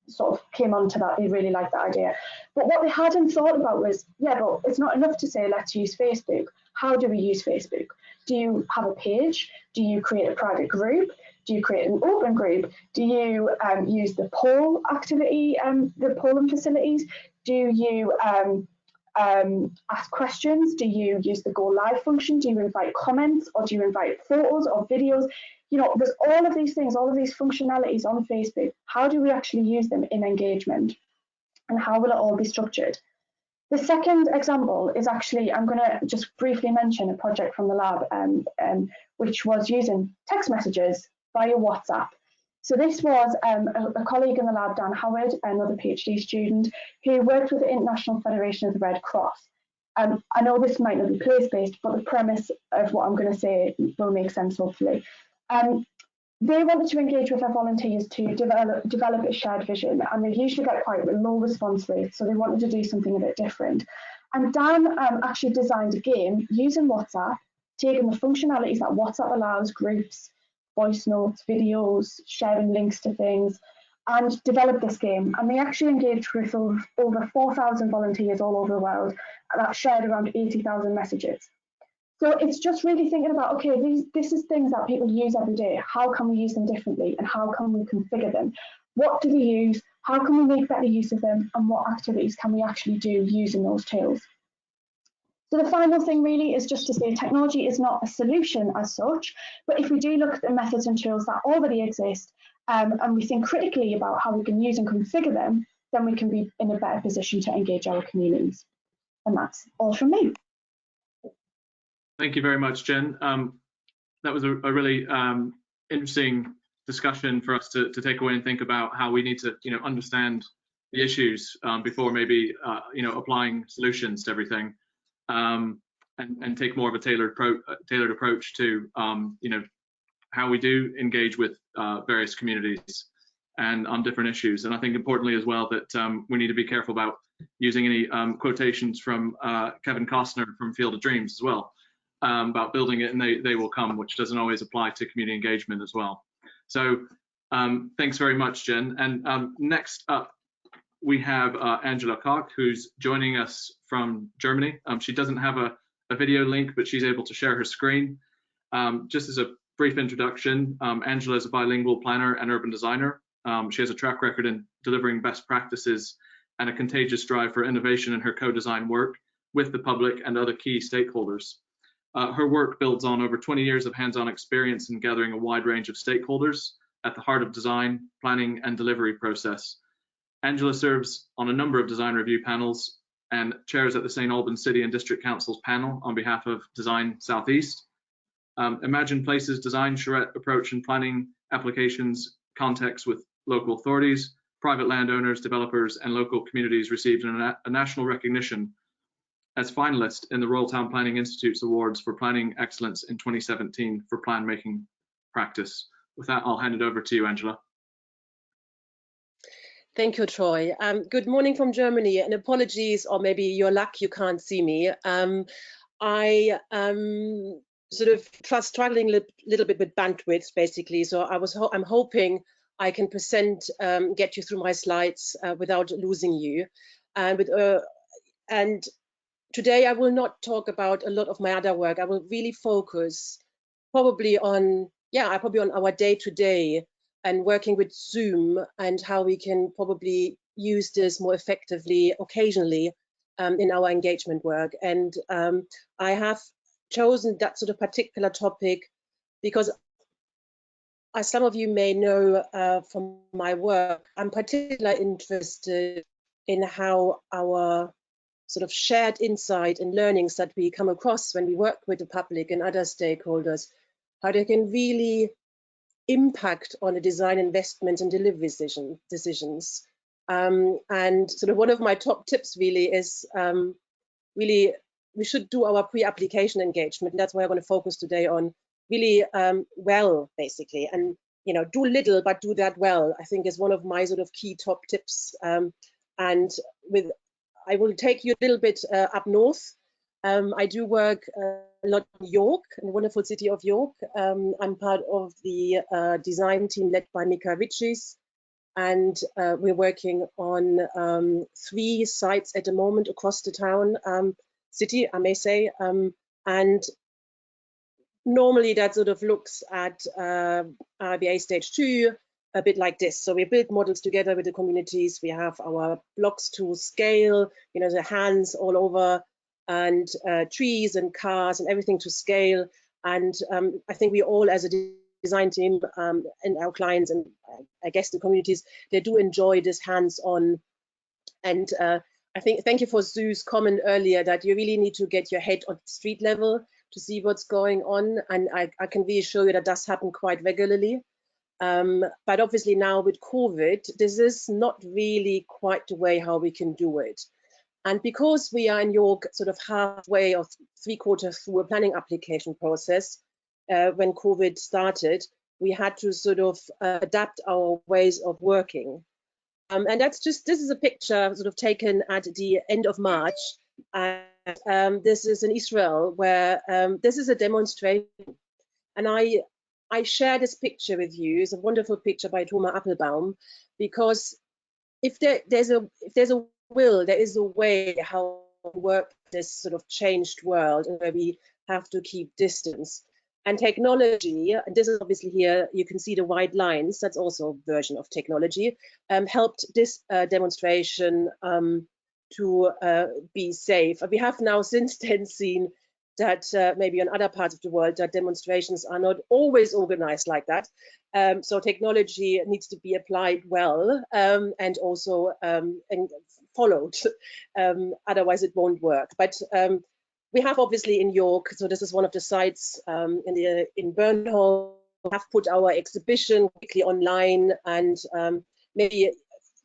sort of came on to that. They really liked that idea. But what they hadn't thought about was, yeah, but it's not enough to say, let's use Facebook. How do we use Facebook? Do you have a page? Do you create a private group? Do you create an open group? Do you use the poll activity, the polling facilities? Do you ask questions? Do you use the go live function? Do you invite comments, or do you invite photos or videos? You know, there's all of these things, all of these functionalities on Facebook. How do we actually use them in engagement? And how will it all be structured? The second example is actually, I'm going to just briefly mention a project from the lab, which was using text messages via WhatsApp. So this was a colleague in the lab, Dan Howard, another PhD student, who worked with the International Federation of the Red Cross. I know this might not be place-based, but the premise of what I'm going to say will make sense, hopefully. They wanted to engage with their volunteers to develop a shared vision, and they usually get quite low response rates, so they wanted to do something a bit different. And Dan actually designed a game using WhatsApp, taking the functionalities that WhatsApp allows, groups, voice notes, videos, sharing links to things, and developed this game. And they actually engaged with over 4,000 volunteers all over the world that shared around 80,000 messages. So it's just really thinking about, okay, this is things that people use every day. How can we use them differently, and how can we configure them? What do they use? How can we make better use of them? And what activities can we actually do using those tools? So the final thing really is just to say technology is not a solution as such, but if we do look at the methods and tools that already exist, and we think critically about how we can use and configure them, then we can be in a better position to engage our communities. And that's all from me. Thank you very much, Jen. That was a really interesting discussion for us to take away and think about how we need to, understand the issues before maybe, applying solutions to everything, and take more of a tailored approach to, how we do engage with various communities and on different issues. And I think importantly as well that we need to be careful about using any quotations from Kevin Costner from Field of Dreams as well. About building it and they will come, which doesn't always apply to community engagement as well. So thanks very much, Jen. And next up, we have Angela Koch, who's joining us from Germany. She doesn't have a video link, but she's able to share her screen. Just as a brief introduction, Angela is a bilingual planner and urban designer. She has a track record in delivering best practices and a contagious drive for innovation in her co-design work with the public and other key stakeholders. Her work builds on over 20 years of hands-on experience in gathering a wide range of stakeholders at the heart of design, planning, and delivery process. Angela serves on a number of design review panels and chairs at the St. Albans City and District Council's panel on behalf of Design South East. Imagine Places design charrette approach and planning applications context with local authorities, private landowners, developers, and local communities received a national recognition as finalist in the Royal Town Planning Institute's Awards for Planning Excellence in 2017 for plan making practice. With that, I'll hand it over to you, Angela. Thank you, Troy. Good morning from Germany, and apologies, or maybe your luck, you can't see me. I am sort of struggling a little bit with bandwidth, basically. So I'm hoping I can get you through my slides without losing you. And today I will not talk about a lot of my other work. I will really focus probably on our day-to-day and working with Zoom and how we can probably use this more effectively occasionally in our engagement work. And I have chosen that sort of particular topic because, as some of you may know from my work, I'm particularly interested in how our sort of shared insight and learnings that we come across when we work with the public and other stakeholders, how they can really impact on the design, investment and delivery decisions. And sort of one of my top tips really is we should do our pre-application engagement. And that's why I want to focus today on really well, basically, and do little but do that well, I think is one of my sort of key top tips. And I will take you a little bit up north. I do work a lot in York, in the wonderful city of York. I'm part of the design team led by Mika Riches, and we're working on 3 sites at the moment across the town, city, I may say. And normally that sort of looks at RBA stage 2, a bit like this. So we build models together with the communities. We have our blocks to scale, the hands all over, and trees and cars and everything to scale. And I think we all, as a design team and our clients and I guess the communities, they do enjoy this hands-on. And I think, thank you for Sue's comment earlier that you really need to get your head on street level to see what's going on. And I can reassure you that does happen quite regularly. But obviously now with COVID, this is not really quite the way how we can do it. And because we are in York sort of halfway or 3/4 through a planning application process, when COVID started, we had to sort of adapt our ways of working. And this is a picture sort of taken at the end of March. And this is in Israel, where this is a demonstration. And I share this picture with you. It's a wonderful picture by Thomas Appelbaum, because if there's a will, there is a way how to work this sort of changed world, and where we have to keep distance. And technology, and this is obviously here, you can see the white lines, that's also a version of technology, helped this demonstration to be safe. We have now since then seen that maybe in other parts of the world that demonstrations are not always organized like that. So technology needs to be applied well and also and followed, otherwise it won't work. But we have obviously in York, so this is one of the sites in Burnhall, we have put our exhibition quickly online, and maybe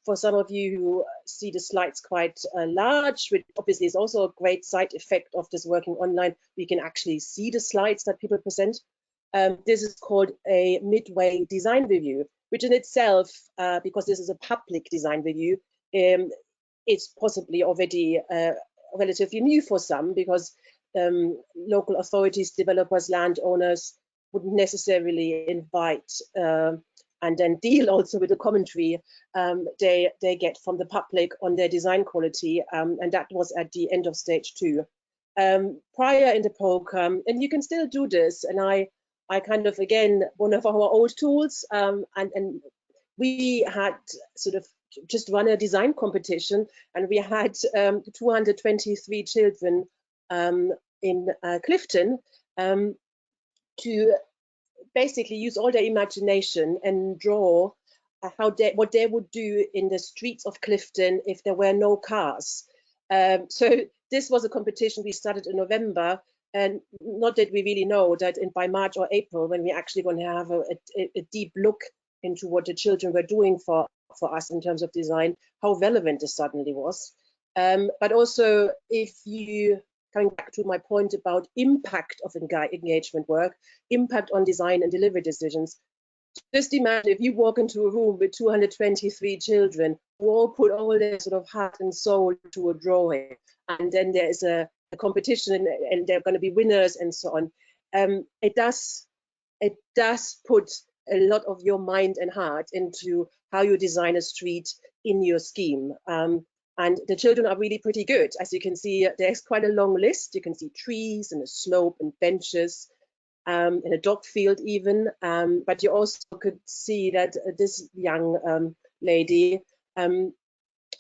for some of you who see the slides quite large, which obviously is also a great side effect of this working online, we can actually see the slides that people present. This is called a Midway design review, which in itself, because this is a public design review, it's possibly already relatively new for some, because local authorities, developers, landowners wouldn't necessarily invite and then deal also with the commentary they get from the public on their design quality, and that was at the end of stage 2. Prior in the program, and you can still do this, and I kind of, again, one of our old tools, and we had sort of just run a design competition, and we had 223 children in Clifton to basically use all their imagination and draw what they would do in the streets of Clifton if there were no cars. So this was a competition we started in November, and not that we really know that by March or April, when we're actually going to have a deep look into what the children were doing for us in terms of design, how relevant this suddenly was. But also, if you, coming back to my point about impact of engagement work, impact on design and delivery decisions, just imagine if you walk into a room with 223 children who all put all their sort of heart and soul into a drawing, and then there's a competition and there are going to be winners and so on. It does put a lot of your mind and heart into how you design a street in your scheme. And the children are really pretty good. As you can see, there's quite a long list. You can see trees and a slope and benches, in a dog field even. But you also could see that this young lady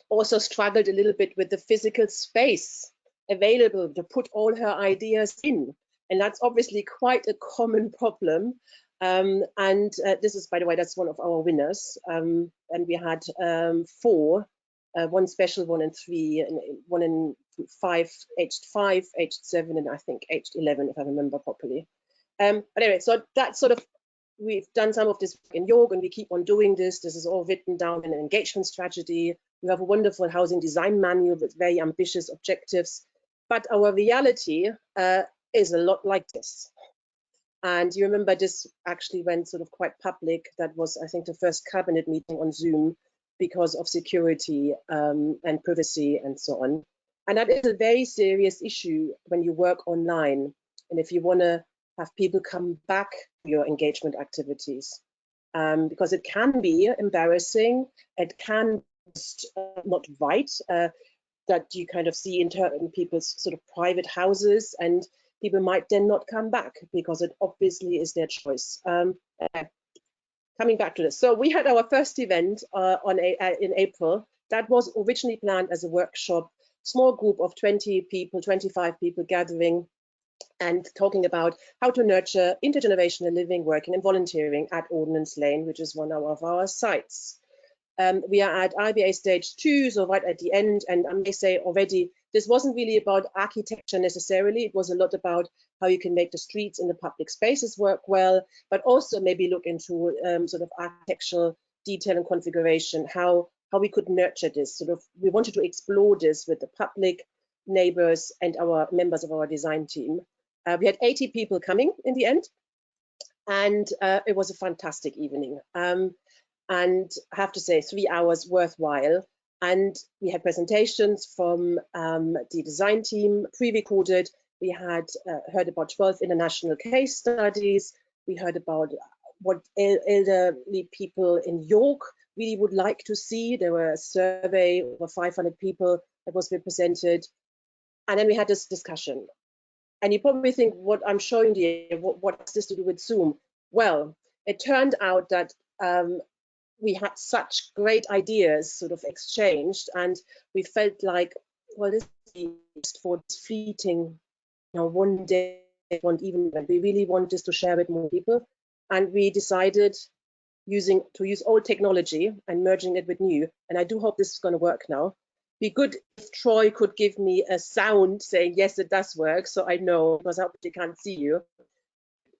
also struggled a little bit with the physical space available to put all her ideas in. And that's obviously quite a common problem. This is, by the way, that's one of our winners. And we had 4, one special, 1 and 3, and 1 and 5, aged 5, aged 7, and I think aged 11, if I remember properly. But anyway, so that's sort of, we've done some of this in York, and we keep on doing this. This is all written down in an engagement strategy. We have a wonderful housing design manual with very ambitious objectives. But our reality is a lot like this. And you remember this actually went sort of quite public. That was, I think, the first cabinet meeting on Zoom because of security and privacy and so on. And that is a very serious issue when you work online. And if you want to have people come back to your engagement activities, because it can be embarrassing, it can just not right, that you kind of see in people's sort of private houses, and people might then not come back because it obviously is their choice. Coming back to this, so we had our first event in April. That was originally planned as a workshop, small group of 20 people, 25 people gathering and talking about how to nurture intergenerational living, working and volunteering at Ordnance Lane, which is one of our sites. We are at IBA stage 2, so right at the end, and I may say already, this wasn't really about architecture necessarily. It was a lot about how you can make the streets and the public spaces work well, but also maybe look into sort of architectural detail and configuration, how we could nurture this. Sort of, we wanted to explore this with the public, neighbors, and our members of our design team. We had 80 people coming in the end, and it was a fantastic evening. And I have to say, 3 hours worthwhile. And we had presentations from the design team, pre-recorded. We had heard about 12 international case studies. We heard about what elderly people in York really would like to see. There were a survey, over 500 people that was represented. And then we had this discussion. And you probably think, what I'm showing you, what has this to do with Zoom? Well, it turned out that we had such great ideas sort of exchanged, and we felt like, well, this is just for this fleeting, one day, one evening, we really want this to share with more people. And we decided to use old technology and merging it with new. And I do hope this is going to work now. Be good if Troy could give me a sound saying, yes, it does work, so I know, because I hope they can't see you.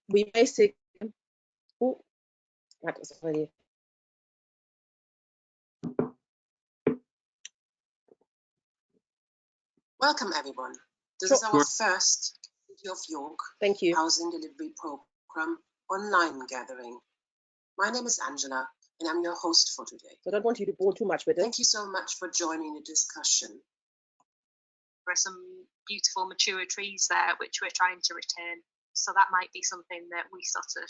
We basically, oh, that was really. Welcome, everyone. This is our first City of York Housing Delivery Program online gathering. My name is Angela, and I'm your host for today. So I don't want you to bore too much with it. Thank you so much for joining the discussion. There are some beautiful mature trees there, which we're trying to retain. So that might be something that we sort of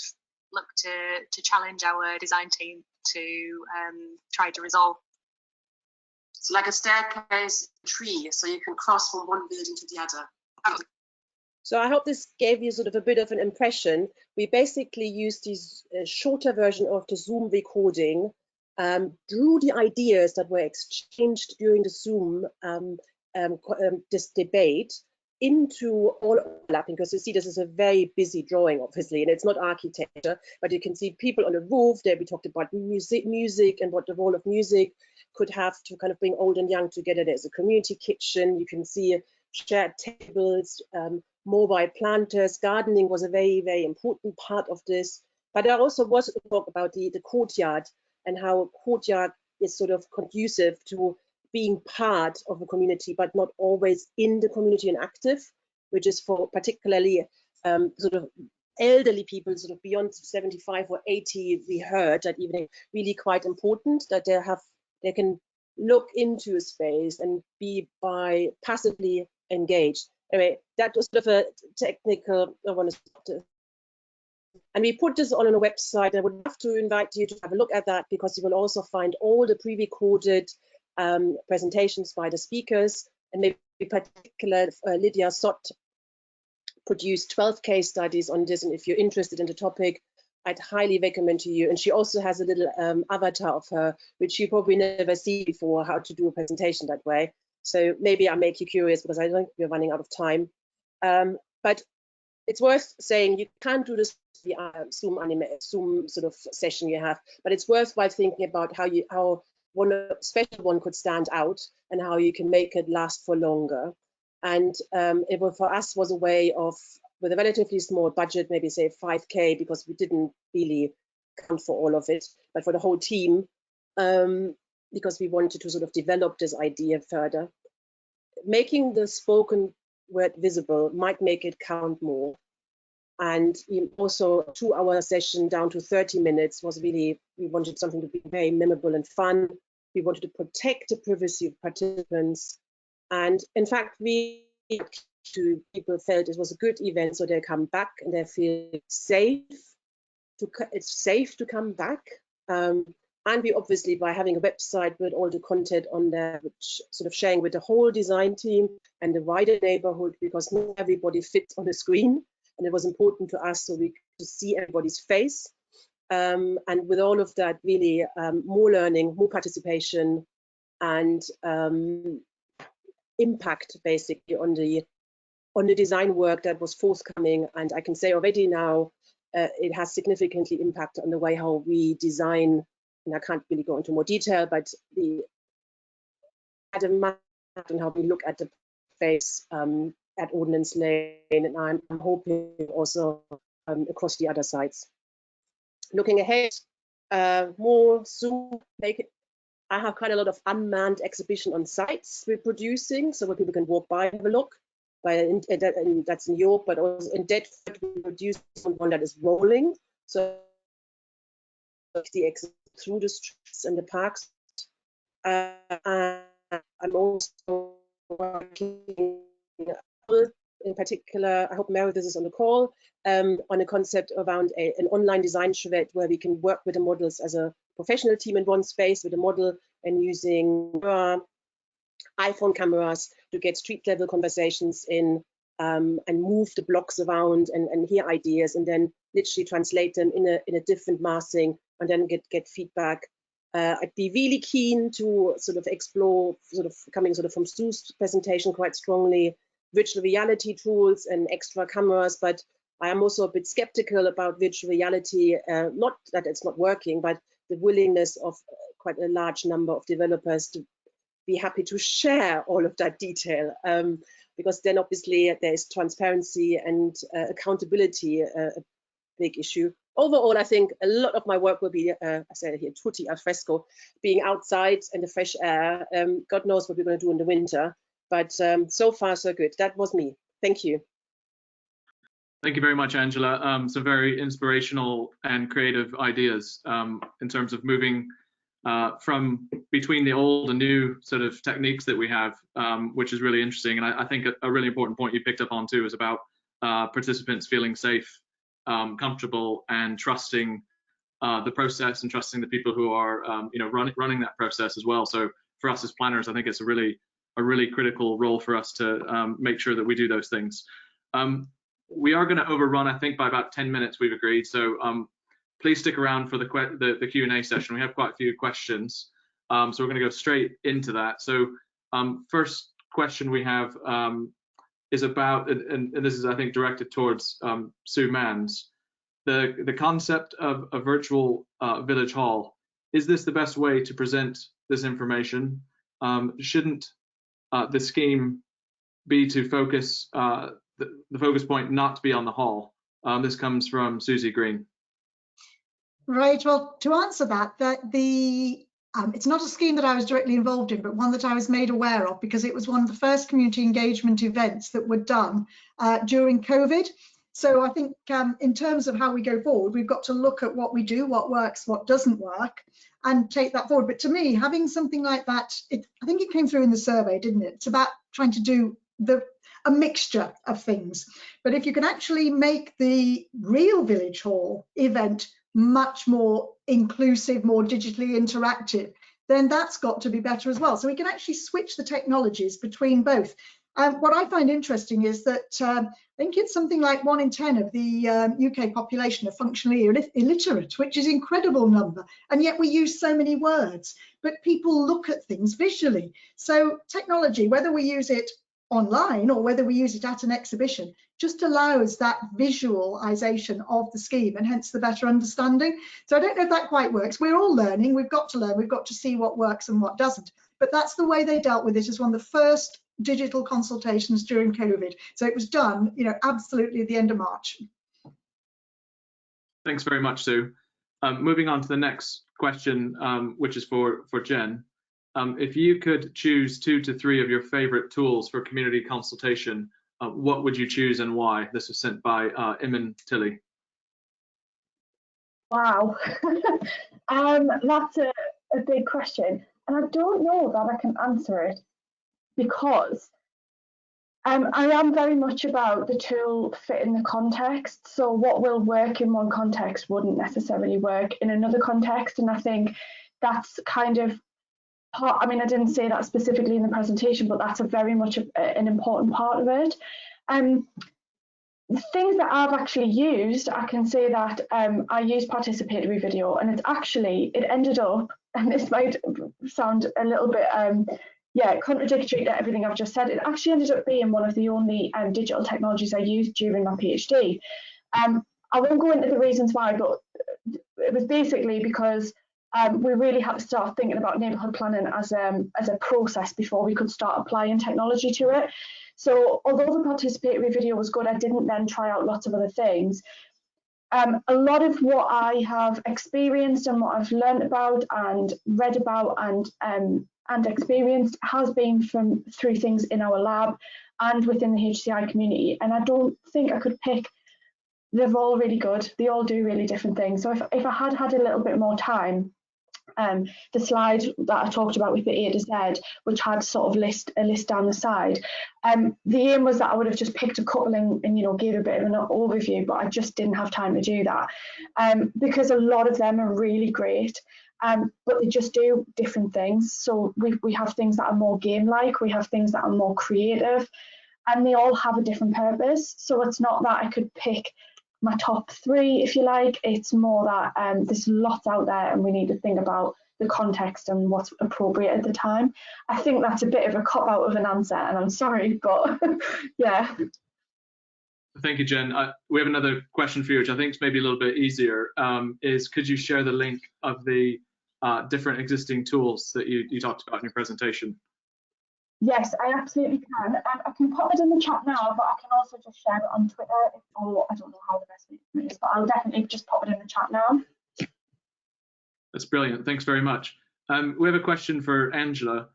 look to challenge our design team to try to resolve. It's like a staircase tree, so you can cross from one building to the other. So I hope this gave you sort of a bit of an impression. We basically used this shorter version of the Zoom recording, drew the ideas that were exchanged during the Zoom this debate into all overlapping, because you see this is a very busy drawing, obviously, and it's not architecture, but you can see people on the roof. There we talked about music and what the role of music could have to kind of bring old and young together. There's a community kitchen. You can see shared tables, mobile planters. Gardening was a very, very important part of this. But I also was to talk about the courtyard and how courtyard is sort of conducive to being part of a community, but not always in the community and active, which is for particularly sort of elderly people, sort of beyond 75 or 80. We heard that evening, really quite important that they can look into a space and be passively engaged. Anyway, that was sort of a technical. I want to. And we put this all on a website. I would love to invite you to have a look at that, because you will also find all the pre-recorded presentations by the speakers, and maybe in particular Lydia Sott produced 12 case studies on this, and if you're interested in the topic, I'd highly recommend to you. And she also has a little avatar of her, which you probably never see before, how to do a presentation that way. So maybe I'll make you curious, because I think we're running out of time. But it's worth saying you can't do this Zoom sort of session you have, but it's worthwhile thinking about how one special one could stand out and how you can make it last for longer. And it for us was a way of, with a relatively small budget, maybe say 5K, because we didn't really count for all of it, but for the whole team, because we wanted to sort of develop this idea further. Making the spoken word visible might make it count more. And also a 2-hour session down to 30 minutes was really, we wanted something to be very memorable and fun. We wanted to protect the privacy of participants. And in fact, people felt it was a good event, so they come back and they feel safe. It's safe to come back. And we obviously, by having a website with all the content on there, which sort of sharing with the whole design team and the wider neighborhood, because not everybody fits on the screen. And it was important to us so we could see everybody's face. And with all of that, really more learning, more participation, and impact basically on the design work that was forthcoming. And I can say already now, it has significantly impacted on the way how we design. And I can't really go into more detail, but and how we look at the space at Ordnance Lane, and I'm hoping also across the other sites. Looking ahead, more Zoom. I have quite a lot of unmanned exhibition on sites we're producing, so where people can walk by and have a look. And that's in York, but also in Deptford, we produce one that is rolling. So the exit through the streets and the parks. I'm also working in particular, I hope Meredith is on the call, on a concept around an online design charrette where we can work with the models as a professional team in one space with a model and using iPhone cameras to get street level conversations in and move the blocks around and hear ideas and then literally translate them in a different massing and then get feedback. I'd be really keen to sort of explore, coming from Sue's presentation quite strongly, virtual reality tools and extra cameras, but I am also a bit skeptical about virtual reality, not that it's not working, but the willingness of quite a large number of developers to be happy to share all of that detail, because then obviously there is transparency and accountability, a big issue. Overall, I think a lot of my work will be, I said here, tutti al fresco, being outside in the fresh air. God knows what we're going to do in the winter, but so far so good. That was me. Thank you. Thank you very much, Angela. Some very inspirational and creative ideas in terms of moving from between the old and new sort of techniques that we have, which is really interesting. And I think a really important point you picked up on too is about participants feeling safe, comfortable, and trusting the process and trusting the people who are running that process as well. So for us as planners, I think it's a really critical role for us to make sure that we do those things. We are going to overrun, I think, by about 10 minutes, we've agreed. So please stick around for the Q&A session. We have quite a few questions, so we're going to go straight into that. So first question we have is about, and this is, I think, directed towards Sue Mans, the concept of a virtual village hall. Is this the best way to present this information? Shouldn't the scheme be to focus, the focus point not to be on the hall? This comes from Susie Green. Right, well, to answer that, it's not a scheme that I was directly involved in, but one that I was made aware of because it was one of the first community engagement events that were done during COVID. So I think in terms of how we go forward, we've got to look at what we do, what works, what doesn't work, and take that forward. But to me, having something like that, I think it came through in the survey, didn't it? It's about trying to do a mixture of things. But if you can actually make the real village hall event much more inclusive, more digitally interactive, then that's got to be better as well. So we can actually switch the technologies between both. What I find interesting is that I think it's something like 1 in 10 of the UK population are functionally illiterate, which is an incredible number. And yet we use so many words, but people look at things visually. So technology, whether we use it online or whether we use it at an exhibition, just allows that visualization of the scheme and hence the better understanding. So I don't know if that quite works. We're all learning, we've got to learn, we've got to see what works and what doesn't. But that's the way they dealt with it as one of the first digital consultations during COVID. So it was done, absolutely at the end of March. Thanks very much, Sue. Moving on to the next question, which is for Jen. If you could choose 2 to 3 of your favorite tools for community consultation, what would you choose and why? This was sent by Iman Tilly. Wow, that's a big question. And I don't know that I can answer it because I am very much about the tool fitting the context. So what will work in one context wouldn't necessarily work in another context. And I think that's kind of part, I didn't say that specifically in the presentation, but that's a very much an important part of it. The things that I've actually used, I can say that I use participatory video, and it ended up, and this might sound a little bit contradictory to everything I've just said, it actually ended up being one of the only digital technologies I used during my PhD. I won't go into the reasons why, but it was basically because we really had to start thinking about neighbourhood planning as a process before we could start applying technology to it. So although the participatory video was good, I didn't then try out lots of other things. A lot of what I have experienced and what I've learned about and read about and experienced has been through things in our lab and within the HCI community. And I don't think I could pick. They're all really good. They all do really different things. So if I had a little bit more time, the slide that I talked about with the A to Z, which had sort of a list down the side, the aim was that I would have just picked a couple and gave a bit of an overview, but I just didn't have time to do that because a lot of them are really great, but they just do different things. So we have things that are more game-like, we have things that are more creative, and they all have a different purpose. So it's not that I could pick my top 3, if you like. It's more that there's lots out there and we need to think about the context and what's appropriate at the time. I think that's a bit of a cop-out of an answer, and I'm sorry, but yeah. Thank you, Jen. We have another question for you, which I think is maybe a little bit easier, is could you share the link of the different existing tools that you talked about in your presentation? Yes, I absolutely can. I can pop it in the chat now, but I can also just share it on Twitter, or I don't know how the best way to do it is, but I'll definitely just pop it in the chat now. That's brilliant. Thanks very much. We have a question for Angela.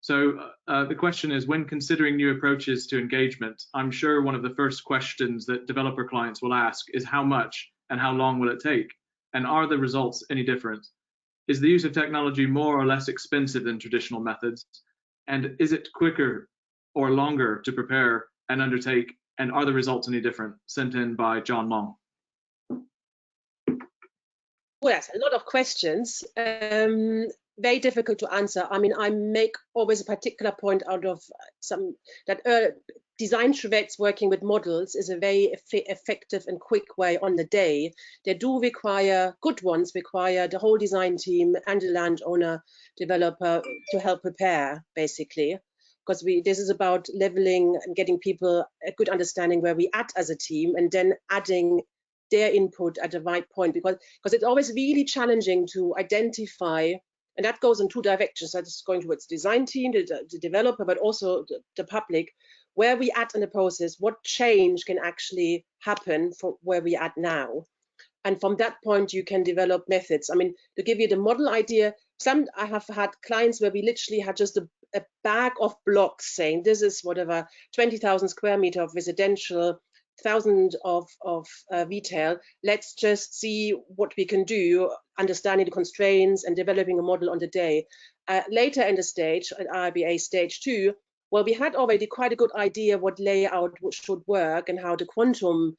So the question is, when considering new approaches to engagement, I'm sure one of the first questions that developer clients will ask is how much and how long will it take? And are the results any different? Is the use of technology more or less expensive than traditional methods? And is it quicker or longer to prepare and undertake? And are the results any different? Sent in by John Long. Well, yes, a lot of questions. Very difficult to answer. I make always a particular point out of design charrettes working with models is a very effective and quick way on the day. They do require, good ones require the whole design team and the landowner developer to help prepare, basically, because this is about leveling and getting people a good understanding where we at as a team, and then adding their input at the right point, because it's always really challenging to identify. And that goes in 2 directions. That's going towards the design team, the developer, but also the public, where we at in the process, what change can actually happen for where we at now. And from that point, you can develop methods. I mean, to give you the model idea, I have had clients where we literally had just a bag of blocks saying, this is whatever, 20,000 square meter of residential, 1,000 of retail. Let's just see what we can do, understanding the constraints and developing a model on the day. Later in the stage, at RBA stage 2, well, we had already quite a good idea what layout should work and how the quantum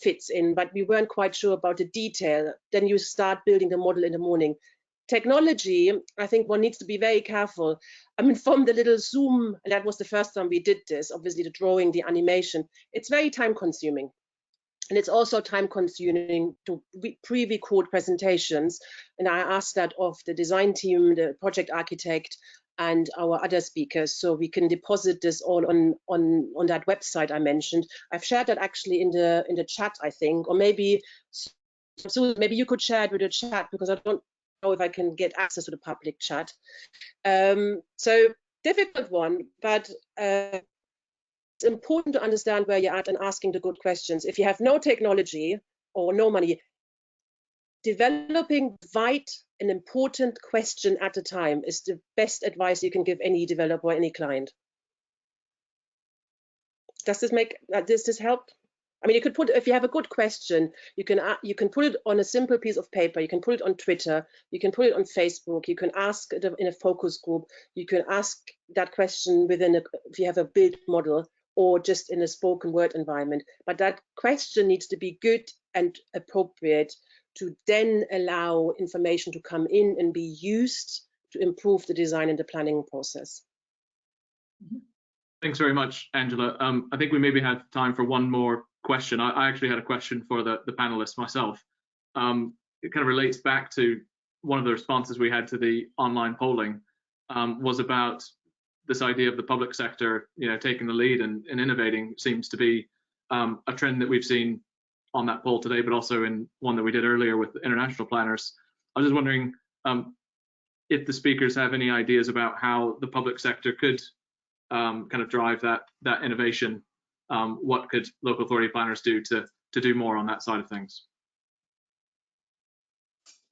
fits in, but we weren't quite sure about the detail. Then you start building the model in the morning. Technology, I think one needs to be very careful. I mean, from the little Zoom, and that was the first time we did this, obviously the drawing, the animation, it's very time consuming. And it's also time consuming to pre-record presentations. And I asked that of the design team, the project architect, and our other speakers, so we can deposit this all on that website I mentioned. I've shared that actually in the chat, I think, or maybe you could share it with the chat, because I don't know if I can get access to the public chat. So difficult one, but it's important to understand where you're at and asking the good questions. If you have no technology or no money, developing right an important question at a time is the best advice you can give any developer or any client. Does this help? I mean, you could put, if you have a good question, you can put it on a simple piece of paper, you can put it on Twitter, you can put it on Facebook, you can ask it in a focus group, you can ask that question if you have a build model, or just in a spoken word environment. But that question needs to be good and appropriate to then allow information to come in and be used to improve the design and the planning process. Thanks very much, Angela. I think we maybe have time for one more question. I actually had a question for the panelists myself. It kind of relates back to one of the responses we had to the online polling, was about this idea of the public sector, taking the lead and innovating. Seems to be a trend that we've seen on that poll today, but also in one that we did earlier with the international planners. I was just wondering if the speakers have any ideas about how the public sector could kind of drive that innovation. What could local authority planners do to do more on that side of things?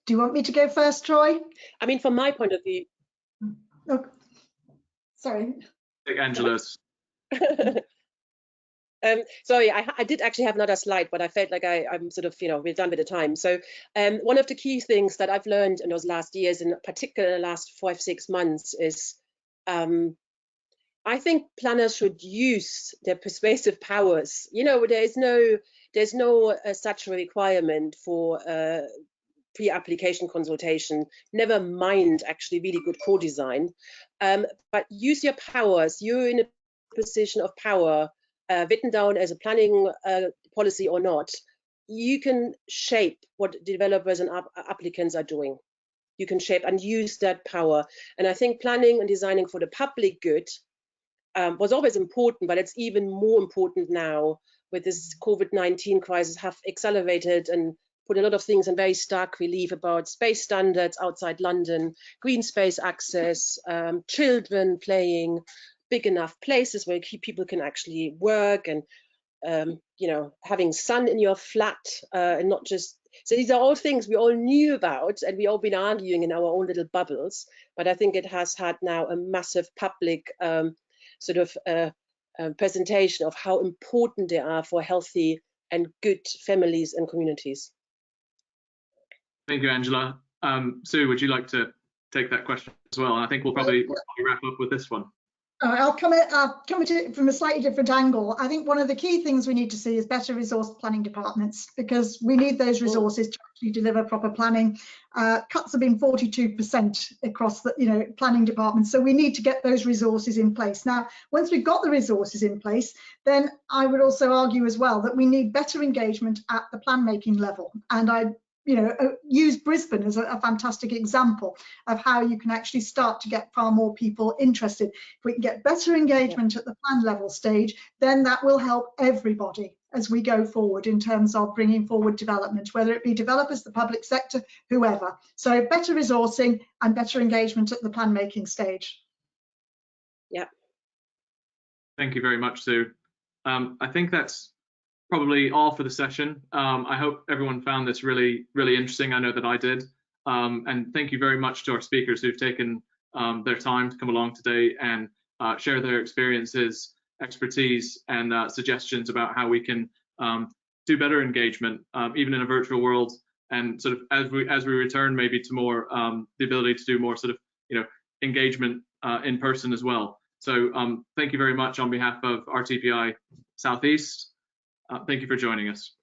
Do you want me to go first, Troy? I mean, from my point of view. Oh, sorry. Take Angela's. Sorry, I did actually have another slide, but I felt like I'm sort of, we're done with the time. So one of the key things that I've learned in those last years, in particular the last 5-6 months, is I think planners should use their persuasive powers. There's no statutory requirement for pre-application consultation, never mind actually really good co-design, but use your powers. You're in a position of power, written down as a planning policy or not. You can shape what developers and applicants are doing. You can shape and use that power. And I think planning and designing for the public good was always important, but it's even more important now with this COVID-19 crisis, have accelerated and put a lot of things in very stark relief about space standards outside London, green space access, children playing, big enough places where people can actually work, and having sun in your flat, and not just. So these are all things we all knew about, and we all been arguing in our own little bubbles. But I think it has had now a massive public presentation of how important they are for healthy and good families and communities. Thank you, Angela. Sue, would you like to take that question as well? And I think we'll probably wrap up with this one. I'll come at it from a slightly different angle. I think one of the key things we need to see is better resource planning departments, because we need those resources to actually deliver proper planning. Cuts have been 42% across the planning departments, so we need to get those resources in place. Now, once we've got the resources in place, then I would also argue as well that we need better engagement at the plan making level. And I use Brisbane as a fantastic example of how you can actually start to get far more people interested. If we can get better engagement at the plan level stage, then that will help everybody as we go forward in terms of bringing forward development, whether it be developers, the public sector, whoever. So better resourcing and better engagement at the plan making stage. Yeah. Thank you very much, Sue. I think that's probably all for the session. I hope everyone found this really interesting. I know that I did. And thank you very much to our speakers who've taken their time to come along today and share their experiences, expertise, and suggestions about how we can do better engagement, even in a virtual world, and sort of as we return maybe to more the ability to do more sort of engagement in person as well. So thank you very much on behalf of RTPI South East. Thank you for joining us.